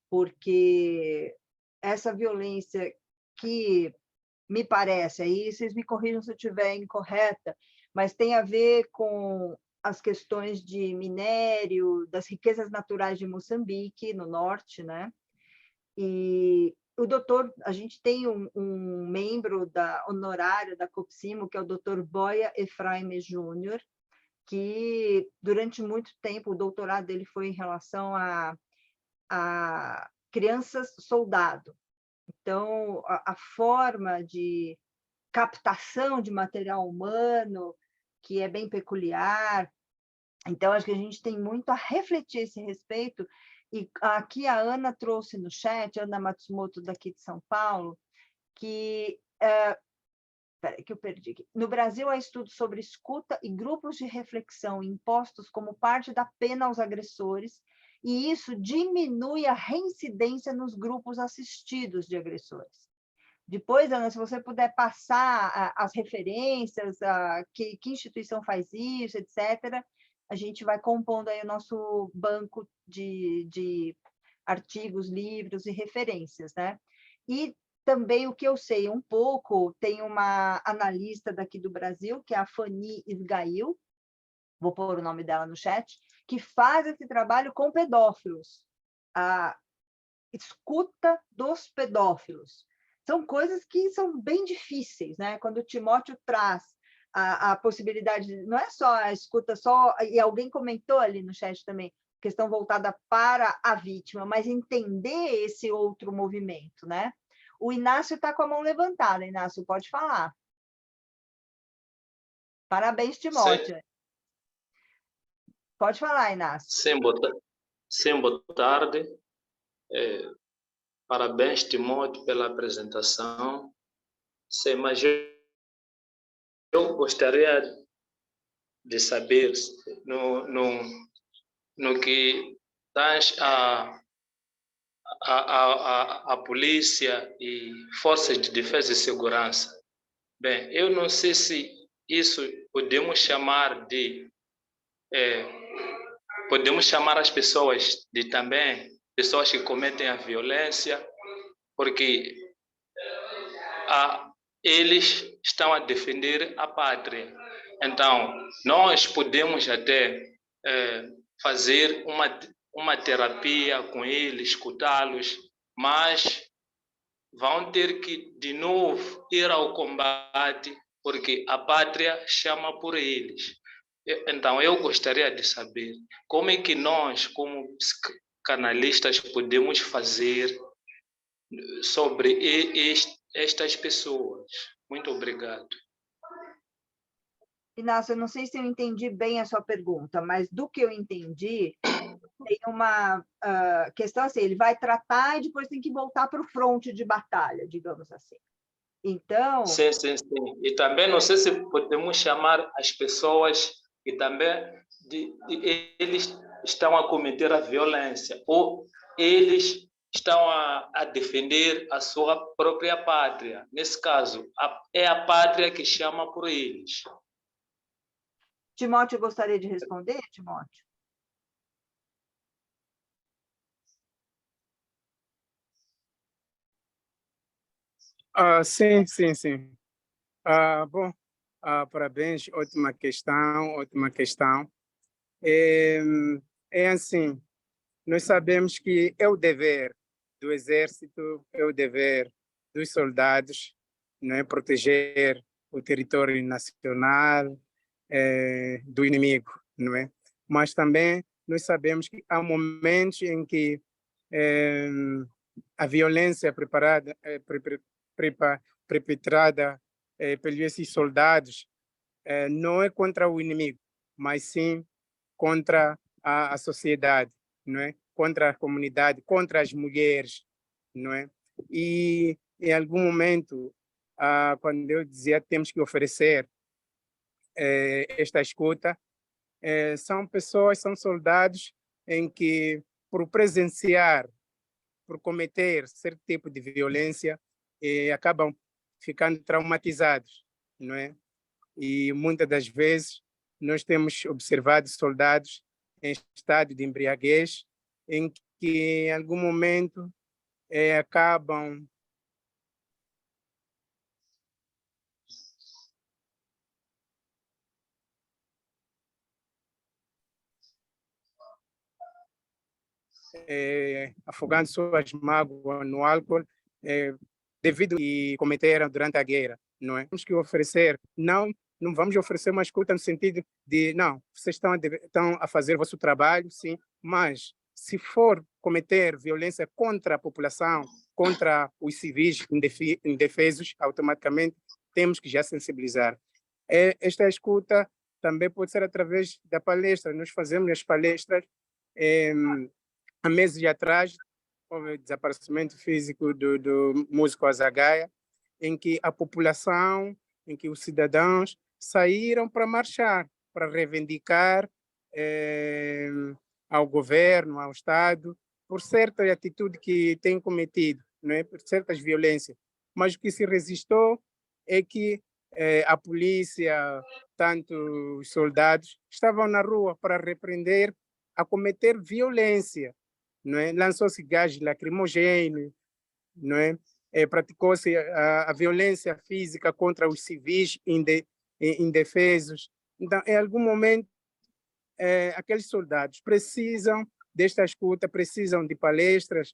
Porque essa violência que me parece, aí vocês me corrijam se eu estiver incorreta, mas tem a ver com as questões de minério, das riquezas naturais de Moçambique, no norte, né? E o doutor, a gente tem um membro honorário da COPCIMO, que é o doutor Boia Efraime Júnior, que durante muito tempo o doutorado dele foi em relação a crianças soldado. Então, a forma de captação de material humano, que é bem peculiar. Então, acho que a gente tem muito a refletir a esse respeito. E aqui a Ana trouxe no chat, Ana Matsumoto, daqui de São Paulo, que... Espera que eu perdi aqui. No Brasil, há estudos sobre escuta e grupos de reflexão impostos como parte da pena aos agressores, e isso diminui a reincidência nos grupos assistidos de agressores. Depois, Ana, se você puder passar as referências, que instituição faz isso, etc., a gente vai compondo aí o nosso banco de artigos, livros e referências, né? E também o que eu sei um pouco, tem uma analista daqui do Brasil, que é a Fanny Isgail, vou pôr o nome dela no chat, que faz esse trabalho com pedófilos, a escuta dos pedófilos. São coisas que são bem difíceis, né? Quando o Timóteo traz a possibilidade, não é só a escuta, e alguém comentou ali no chat também, questão voltada para a vítima, mas entender esse outro movimento, né? O Inácio está com a mão levantada. Inácio, pode falar. Parabéns, Timóteo. Pode falar, Inácio. Sim, boa tarde. Parabéns, Timóteo, pela apresentação. Sim, mas eu gostaria de saber no que traz a polícia e forças de defesa e segurança. Bem, eu não sei se isso podemos chamar as pessoas de também pessoas que cometem a violência, porque eles estão a defender a pátria. Então, nós podemos até fazer uma terapia com eles, escutá-los, mas vão ter que, de novo, ir ao combate, porque a pátria chama por eles. Então, eu gostaria de saber como é que nós, como psicanalistas, podemos fazer sobre estas pessoas. Muito obrigado. Inácio, eu não sei se eu entendi bem a sua pergunta, mas do que eu entendi, tem uma questão assim, ele vai tratar e depois tem que voltar para o fronte de batalha, digamos assim. Então... Sim. E também não sei se podemos chamar as pessoas que também eles estão a cometer a violência, ou eles estão a defender a sua própria pátria. Nesse caso, é a pátria que chama por eles. Timóteo, gostaria de responder, Timóteo? Sim. Bom, parabéns, ótima questão. É assim, nós sabemos que é o dever do exército, é o dever dos soldados, não é, proteger o território nacional do inimigo, não é? Mas também nós sabemos que há momentos em que a violência perpetrada pelos esses soldados não é contra o inimigo, mas sim contra a sociedade, não é? Contra a comunidade, contra as mulheres, não é? E em algum momento, quando eu dizia que temos que oferecer esta escuta, são pessoas, são soldados em que, por presenciar, por cometer certo tipo de violência, acabam ficando traumatizados, não é? E muitas das vezes nós temos observado soldados em estado de embriaguez, em que em algum momento acabam afogando suas mágoas no álcool devido e cometeram durante a guerra, não é? Temos que oferecer, não vamos oferecer uma escuta no sentido de, não, vocês estão a fazer o vosso trabalho, sim, mas se for cometer violência contra a população, contra os civis indefesos, automaticamente temos que já sensibilizar. Esta escuta também pode ser através da palestra. Nós fazemos as palestras há meses atrás, houve o desaparecimento físico do músico Azagaia, em que a população, em que os cidadãos saíram para marchar, para reivindicar ao governo, ao Estado, por certa atitude que tem cometido, não é? Por certas violências. Mas o que se resistiu é que a polícia, tanto os soldados, estavam na rua para repreender a cometer violência, não é? Lançou-se gás lacrimogêneo, não é? Praticou-se a violência física contra os civis indefesos. Então, em algum momento, aqueles soldados precisam desta escuta, precisam de palestras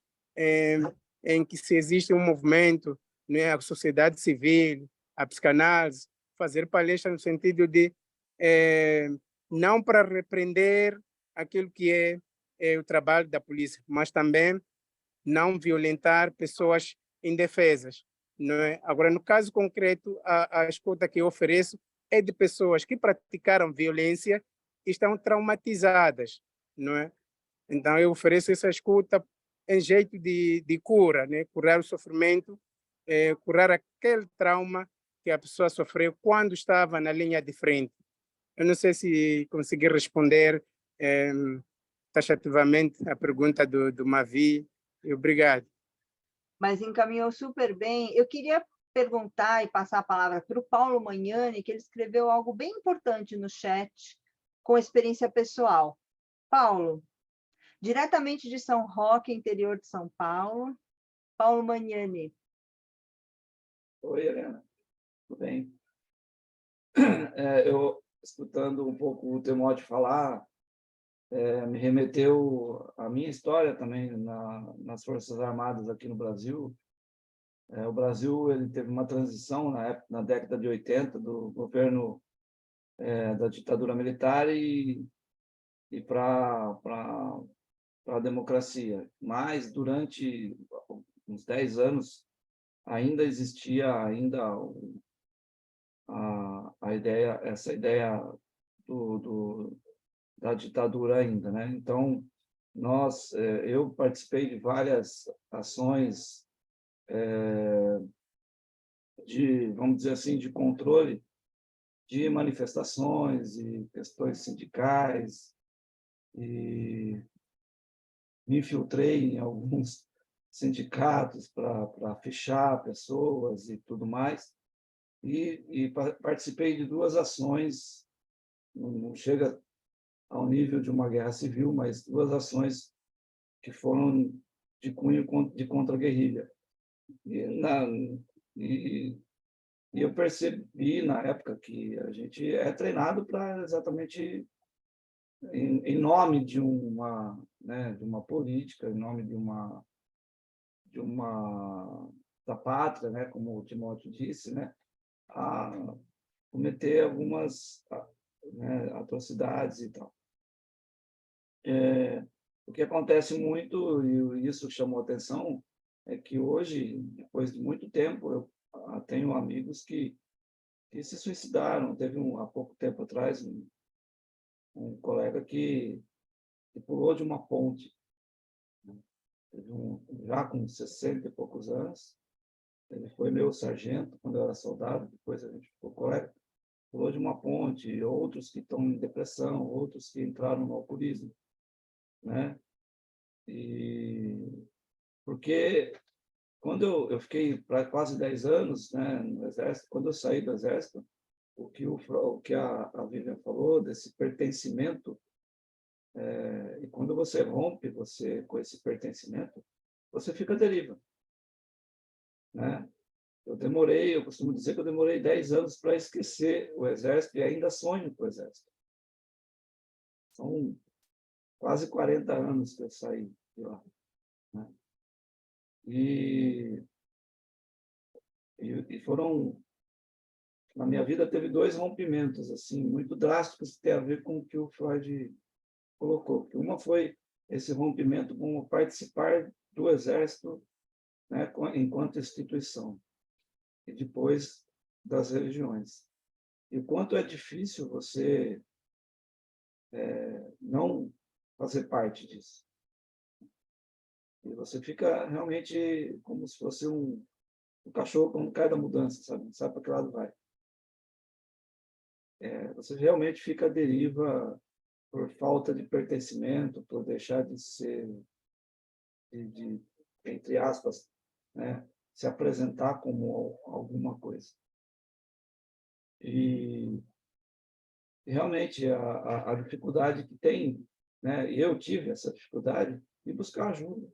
em que se existe um movimento, né, a sociedade civil, a psicanálise, fazer palestras no sentido de não para repreender aquilo que é o trabalho da polícia, mas também não violentar pessoas indefesas, não é? Agora, no caso concreto, a escuta que eu ofereço é de pessoas que praticaram violência e estão traumatizadas, não é? Então, eu ofereço essa escuta em jeito de cura, né? Curar o sofrimento, curar aquele trauma que a pessoa sofreu quando estava na linha de frente. Eu não sei se consegui responder taxativamente a pergunta do Mavi. Obrigado. Mas encaminhou super bem. Eu queria perguntar e passar a palavra para o Paulo Magnani, que ele escreveu algo bem importante no chat, com experiência pessoal. Paulo, diretamente de São Roque, interior de São Paulo. Paulo Magnani. Oi, Helena. Tudo bem? Eu, escutando um pouco o Timóteo falar, me remeteu à minha história também nas Forças Armadas aqui no Brasil. O Brasil ele teve uma transição na década de 80 do governo da ditadura militar e para a democracia. Mas durante uns 10 anos ainda existia essa ideia da ditadura ainda, né? Então eu participei de várias ações vamos dizer assim, de controle de manifestações e questões sindicais, e me infiltrei em alguns sindicatos para fechar pessoas e tudo mais, e participei de 2 ações, não chega ao nível de uma guerra civil, mas 2 ações que foram de cunho de contra-guerrilha. E eu percebi na época que a gente é treinado para exatamente em nome de uma política, em nome da pátria, né, como o Timóteo disse, né, a cometer algumas atrocidades e tal. O que acontece muito, e isso chamou atenção, é que hoje, depois de muito tempo, eu tenho amigos que se suicidaram. Teve há pouco tempo atrás um colega que pulou de uma ponte. Já com 60 e poucos anos, ele foi meu sargento quando eu era soldado, depois a gente ficou colega, pulou de uma ponte, outros que estão em depressão, outros que entraram no alcoolismo, né? E porque quando eu fiquei quase 10 anos, né, no Exército, quando eu saí do Exército, o que a Vivian falou desse pertencimento, e quando você rompe com esse pertencimento, você fica à deriva, né? Eu costumo dizer que eu demorei 10 anos para esquecer o Exército e ainda sonho com o Exército. São quase 40 anos que eu saí de lá, né? E foram, na minha vida, teve 2 rompimentos assim muito drásticos que tem a ver com o que o Freud colocou. Uma foi esse rompimento com participar do Exército, né, enquanto instituição, e depois das religiões. E o quanto é difícil você não fazer parte disso. E você fica realmente como se fosse um cachorro quando cai da mudança, sabe? Não sabe para que lado vai. Você realmente fica à deriva por falta de pertencimento, por deixar de ser, entre aspas, né, se apresentar como alguma coisa. E realmente a dificuldade que tem, né, eu tive essa dificuldade de buscar ajuda,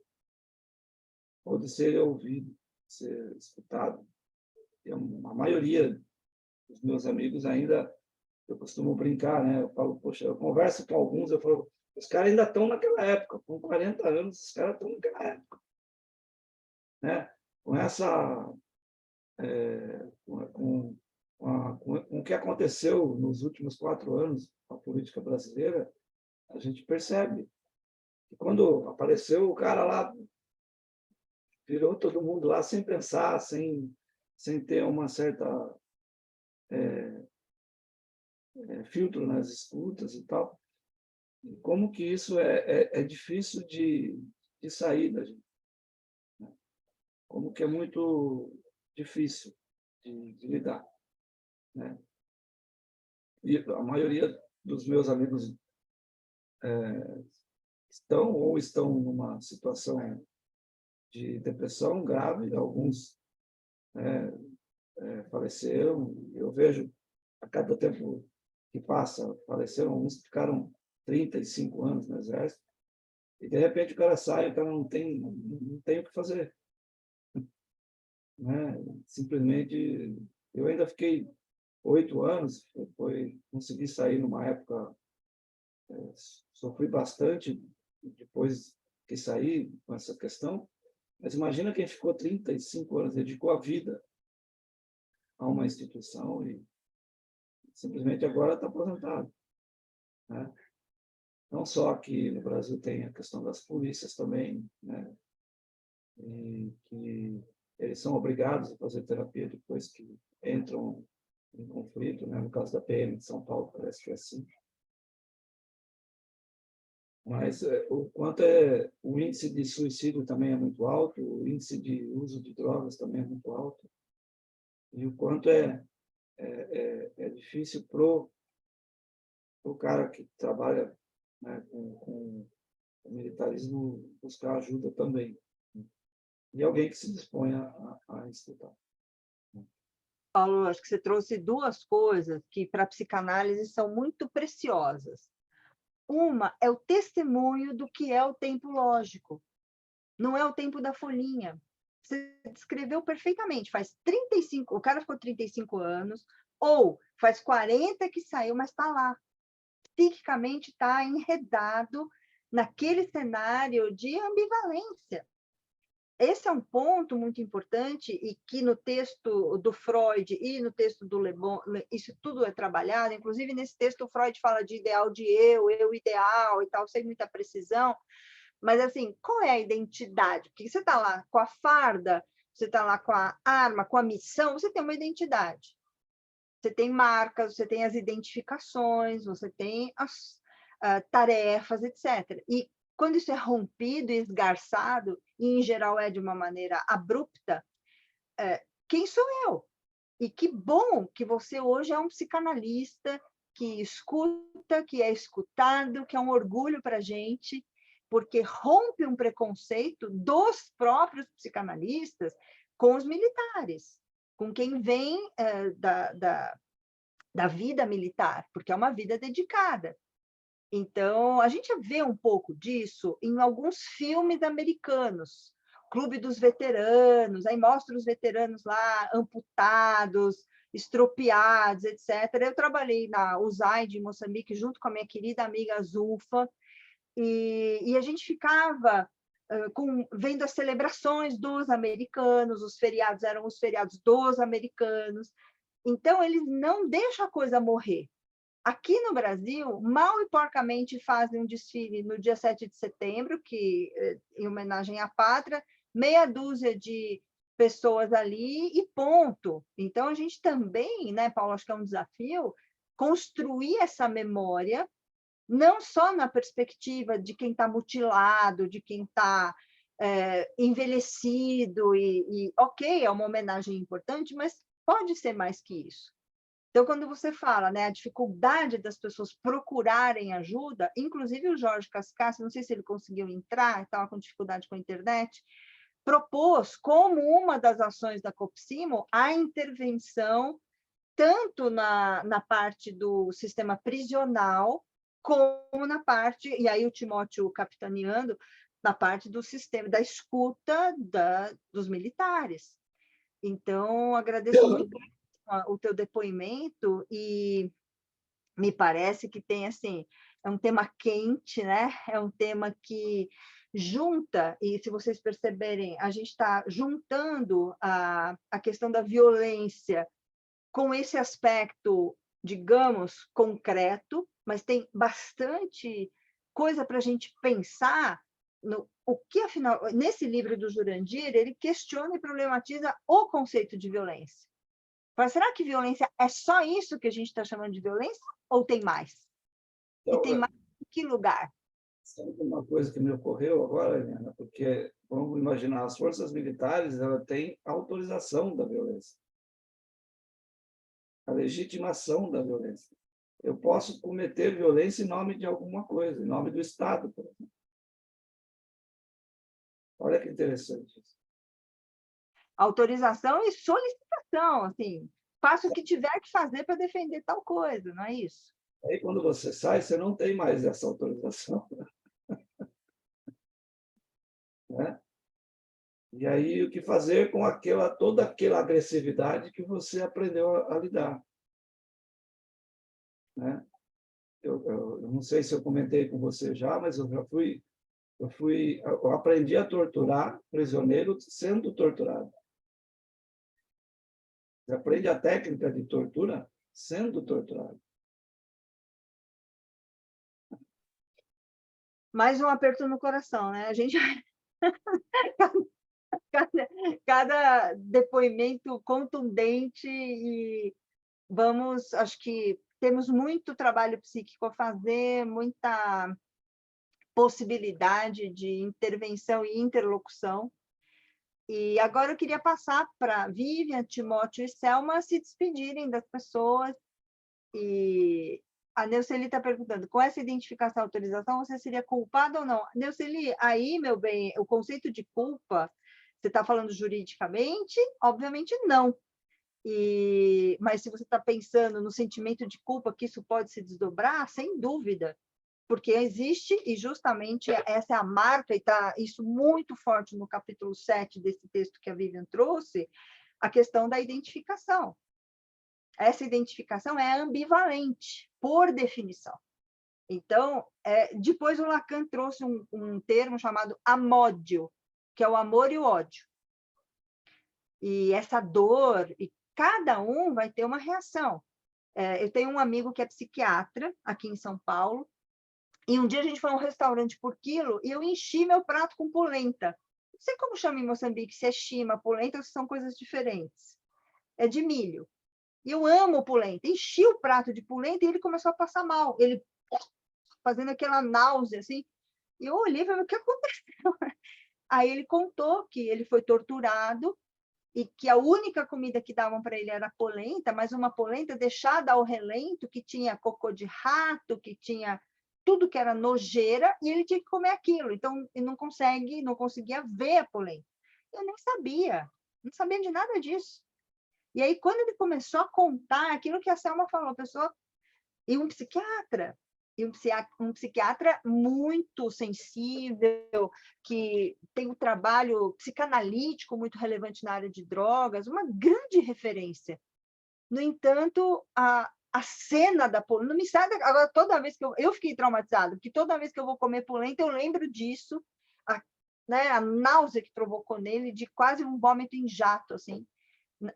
ou de ser ouvido, de ser escutado. E a maioria dos meus amigos ainda, eu costumo brincar, né? Eu falo, poxa, eu converso com alguns, eu falo, os caras ainda estão naquela época, com 40 anos, os caras estão naquela época, né? Com essa, com o que aconteceu nos últimos 4 anos com a política brasileira, a gente percebe que quando apareceu o cara lá, virou todo mundo lá sem pensar, sem ter uma certa filtro nas escutas e tal. E como que isso é difícil de sair da gente. Né? Como que é muito difícil de lidar. Né? E a maioria dos meus amigos estão numa situação de depressão grave, alguns faleceram. Eu vejo, a cada tempo que passa, faleceram, alguns ficaram 35 anos no Exército, e de repente o cara sai, o cara não tem o que fazer. Né? Simplesmente, eu ainda fiquei 8 anos, consegui sair numa época, sofri bastante depois que saí com essa questão, mas imagina quem ficou 35 anos, dedicou a vida a uma instituição e simplesmente agora está aposentado. Né? Não só aqui no Brasil tem a questão das polícias também, né? E que eles são obrigados a fazer terapia depois que entram em conflito, né? No caso da PM de São Paulo, parece que é assim. Mas o quanto o índice de suicídio também é muito alto, o índice de uso de drogas também é muito alto, e o quanto é difícil para o cara que trabalha, né, com o militarismo buscar ajuda também. E alguém que se dispõe a escutar. Paulo, acho que você trouxe duas coisas que para a psicanálise são muito preciosas. Uma é o testemunho do que é o tempo lógico. Não é o tempo da folhinha. Você descreveu perfeitamente. O cara ficou 35 anos, ou faz 40 que saiu, mas está lá. Psiquicamente está enredado naquele cenário de ambivalência. Esse é um ponto muito importante e que no texto do Freud e no texto do Le Bon, isso tudo é trabalhado. Inclusive, nesse texto, o Freud fala de ideal de eu ideal e tal, sem muita precisão. Mas, assim, qual é a identidade? Porque você está lá com a farda, você está lá com a arma, com a missão, você tem uma identidade. Você tem marcas, você tem as identificações, você tem as tarefas, etc. E quando isso é rompido e esgarçado, e em geral é de uma maneira abrupta, quem sou eu? E que bom que você hoje é um psicanalista que escuta, que é escutado, que é um orgulho para a gente, porque rompe um preconceito dos próprios psicanalistas com os militares, com quem vem da vida militar, porque é uma vida dedicada. Então, a gente vê um pouco disso em alguns filmes americanos, Clube dos Veteranos, aí mostra os veteranos lá amputados, estropiados, etc. Eu trabalhei na USAID em Moçambique junto com a minha querida amiga Zulfa, e a gente ficava vendo as celebrações dos americanos, os feriados eram os feriados dos americanos, então eles não deixam a coisa morrer. Aqui no Brasil, mal e porcamente fazem um desfile no dia 7 de setembro, que, em homenagem à pátria, meia dúzia de pessoas ali e ponto. Então, a gente também, né, Paulo, acho que é um desafio, construir essa memória, não só na perspectiva de quem está mutilado, de quem está envelhecido, ok, é uma homenagem importante, mas pode ser mais que isso. Então, quando você fala, né, a dificuldade das pessoas procurarem ajuda, inclusive o Jorge Cascassi, não sei se ele conseguiu entrar, estava com dificuldade com a internet, propôs como uma das ações da Copsimo a intervenção tanto na parte do sistema prisional, como na parte, e aí o Timóteo capitaneando, na parte do sistema da escuta dos militares. Então, agradeço muito o teu depoimento e me parece que tem assim, é um tema quente, né? É um tema que junta, e se vocês perceberem, a gente está juntando a questão da violência com esse aspecto, digamos, concreto, mas tem bastante coisa para a gente pensar o que, afinal, nesse livro do Jurandir, ele questiona e problematiza o conceito de violência. Mas será que violência é só isso que a gente está chamando de violência? Ou tem mais? Então, E tem mais em que lugar? sabe uma coisa que me ocorreu agora, Helena? Porque, vamos imaginar, as forças militares ela têm autorização da violência, a legitimação da violência. Eu posso cometer violência em nome de alguma coisa, em nome do Estado, por exemplo. Olha que interessante isso. Autorização e solicitação, assim, faça o que tiver que fazer para defender tal coisa, não é isso? Aí, quando você sai, você não tem mais essa autorização. Né? E aí, o que fazer com toda aquela agressividade que você aprendeu a lidar? Né? Eu não sei se eu comentei com você já, mas eu aprendi a torturar prisioneiro sendo torturado. Você aprende a técnica de tortura sendo torturado. Mais um aperto no coração, né? A gente cada depoimento contundente e acho que temos muito trabalho psíquico a fazer, muita possibilidade de intervenção e interlocução. E agora eu queria passar para Vivian, Timóteo e Selma se despedirem das pessoas. E a Neuceli está perguntando, com essa identificação e autorização, você seria culpado ou não? Neuceli, aí, meu bem, o conceito de culpa, você está falando juridicamente? Obviamente não. Mas se você está pensando no sentimento de culpa que isso pode se desdobrar, sem dúvida, porque existe, e justamente essa é a marca, e está isso muito forte no capítulo 7 desse texto que a Vivian trouxe, a questão da identificação. Essa identificação é ambivalente, por definição. Então, depois o Lacan trouxe um termo chamado amódio, que é o amor e o ódio. E essa dor, e cada um vai ter uma reação. Eu tenho um amigo que é psiquiatra, aqui em São Paulo, e um dia a gente foi a um restaurante por quilo e eu enchi meu prato com polenta. Não sei como chama em Moçambique, se é chima, polenta, ou se são coisas diferentes. É de milho. E eu amo polenta. Enchi o prato de polenta e ele começou a passar mal. Ele fazendo aquela náusea, assim. E eu olhei e falei, o que aconteceu? Aí ele contou que ele foi torturado e que a única comida que davam para ele era polenta, mas uma polenta deixada ao relento, que tinha cocô de rato, que tinha tudo que era nojeira, e ele tinha que comer aquilo. Então, ele não conseguia ver a polenta. Eu nem sabia, não sabia de nada disso. E aí, quando ele começou a contar aquilo que a Selma falou, a pessoa e um psiquiatra muito sensível, que tem um trabalho psicanalítico muito relevante na área de drogas, uma grande referência. No entanto, a cena da polenta, não me sai agora, toda vez que eu fiquei traumatizada, porque toda vez que eu vou comer polenta, eu lembro disso, a náusea que provocou nele, de quase um vômito em jato, assim,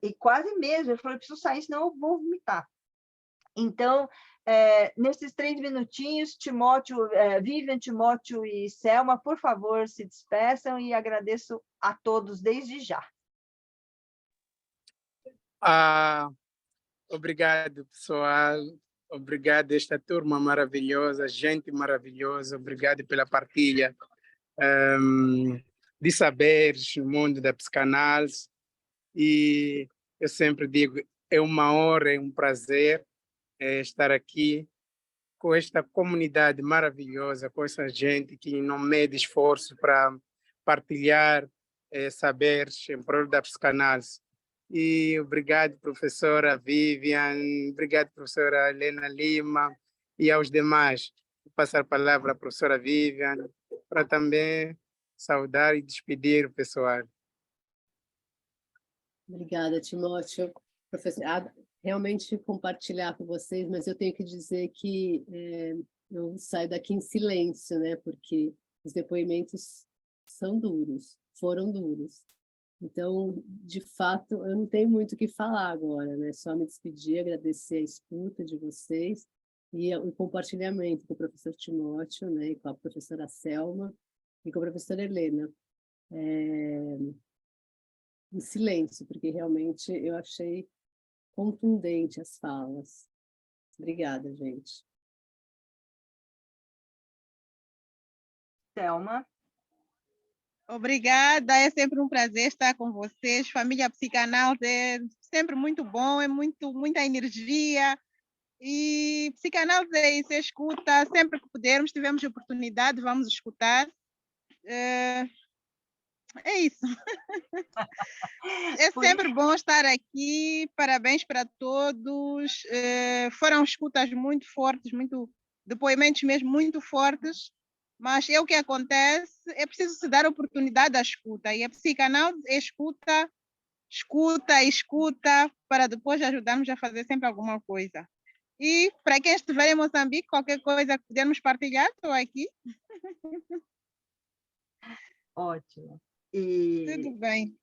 e quase mesmo, ele falou, eu preciso sair, senão eu vou vomitar. Então, nesses 3 minutinhos, Vivian, Timóteo e Selma, por favor, se despeçam e agradeço a todos desde já. Obrigado, pessoal. Obrigado a esta turma maravilhosa, gente maravilhosa. Obrigado pela partilha de saberes no mundo da psicanálise. E eu sempre digo, é uma honra, é um prazer estar aqui com esta comunidade maravilhosa, com essa gente que não mede esforço para partilhar saberes em prol da psicanálise. E obrigado, professora Vivian, obrigado, professora Helena Lima, e aos demais. Vou passar a palavra à professora Vivian para também saudar e despedir o pessoal. Obrigada, Timóteo. Professor, realmente compartilhar com vocês, mas eu tenho que dizer que eu saio daqui em silêncio, né? Porque os depoimentos são duros, foram duros. Então, de fato, eu não tenho muito o que falar agora, né? Só me despedir, agradecer a escuta de vocês e o compartilhamento com o professor Timóteo, né? E com a professora Selma e com a professora Helena. Em silêncio, porque realmente eu achei contundente as falas. Obrigada, gente. Thelma? Obrigada, é sempre um prazer estar com vocês. Família Psicanálise é sempre muito bom, é muita energia. E psicanálise é isso, escuta, sempre que pudermos, tivermos oportunidade, vamos escutar. É isso. É sempre bom estar aqui, parabéns para todos. Foram escutas muito fortes, depoimentos mesmo muito fortes, mas é o que acontece, é preciso se dar oportunidade à escuta, e a psicanálise é escuta, para depois ajudarmos a fazer sempre alguma coisa. E para quem estiver em Moçambique, qualquer coisa que pudermos partilhar, estou aqui. Ótimo. Tudo bem.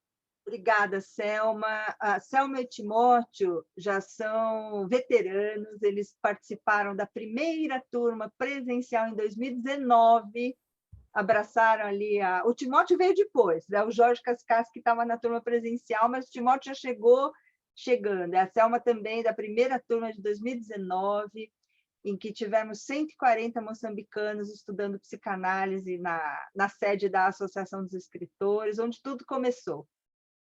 Obrigada, Selma. A Selma e Timóteo já são veteranos, eles participaram da primeira turma presencial em 2019, abraçaram ali o Timóteo veio depois, né? O Jorge Cascas que estava na turma presencial, mas o Timóteo já chegou chegando. A Selma também da primeira turma de 2019, em que tivemos 140 moçambicanos estudando psicanálise na sede da Associação dos Escritores, onde tudo começou.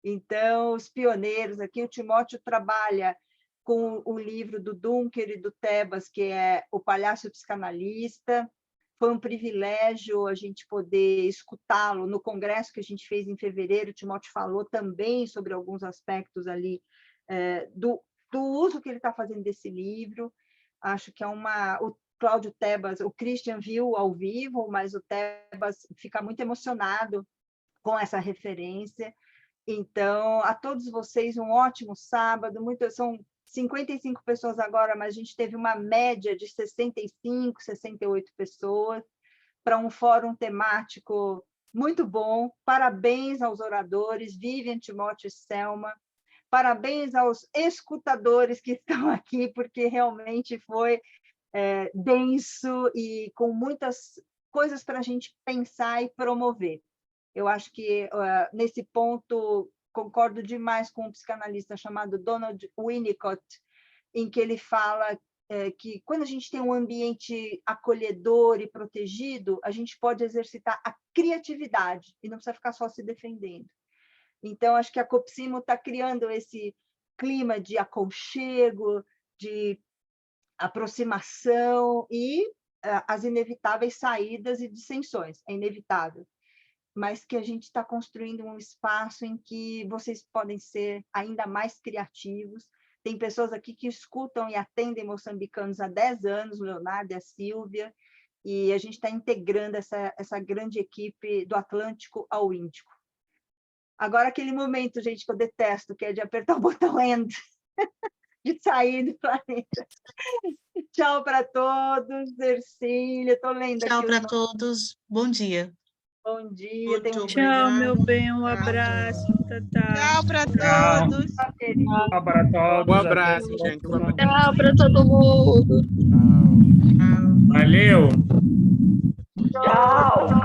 Então, os pioneiros aqui, o Timóteo trabalha com o livro do Dunker e do Tebas, que é O Palhaço Psicanalista. Foi um privilégio a gente poder escutá-lo no congresso que a gente fez em fevereiro. O Timóteo falou também sobre alguns aspectos ali do uso que ele está fazendo desse livro. Acho que o Cláudio Tebas, o Christian viu ao vivo, mas o Tebas fica muito emocionado com essa referência. Então, a todos vocês, um ótimo sábado. São 55 pessoas agora, mas a gente teve uma média de 65, 68 pessoas para um fórum temático muito bom. Parabéns aos oradores, Vivian, Timóteo e Selma. Parabéns aos escutadores que estão aqui, porque realmente foi denso e com muitas coisas para a gente pensar e promover. Eu acho que, nesse ponto, concordo demais com um psicanalista chamado Donald Winnicott, em que ele fala que, quando a gente tem um ambiente acolhedor e protegido, a gente pode exercitar a criatividade e não precisa ficar só se defendendo. Então, acho que a Copsimo está criando esse clima de aconchego, de aproximação e as inevitáveis saídas e dissensões. É inevitável. Mas que a gente está construindo um espaço em que vocês podem ser ainda mais criativos. Tem pessoas aqui que escutam e atendem moçambicanos há 10 anos, o Leonardo e a Sílvia, e a gente está integrando essa grande equipe do Atlântico ao Índico. Agora, aquele momento, gente, que eu detesto, que é de apertar o botão End, de sair do planeta. Tchau para todos, Ercília, estou lendo aqui. Tchau para todos, bom dia. Bom dia. Tchau, meu bem, um abraço. Tchau para todos. Tchau para todos. Um abraço, gente. Tchau para todo mundo. Valeu. Tchau.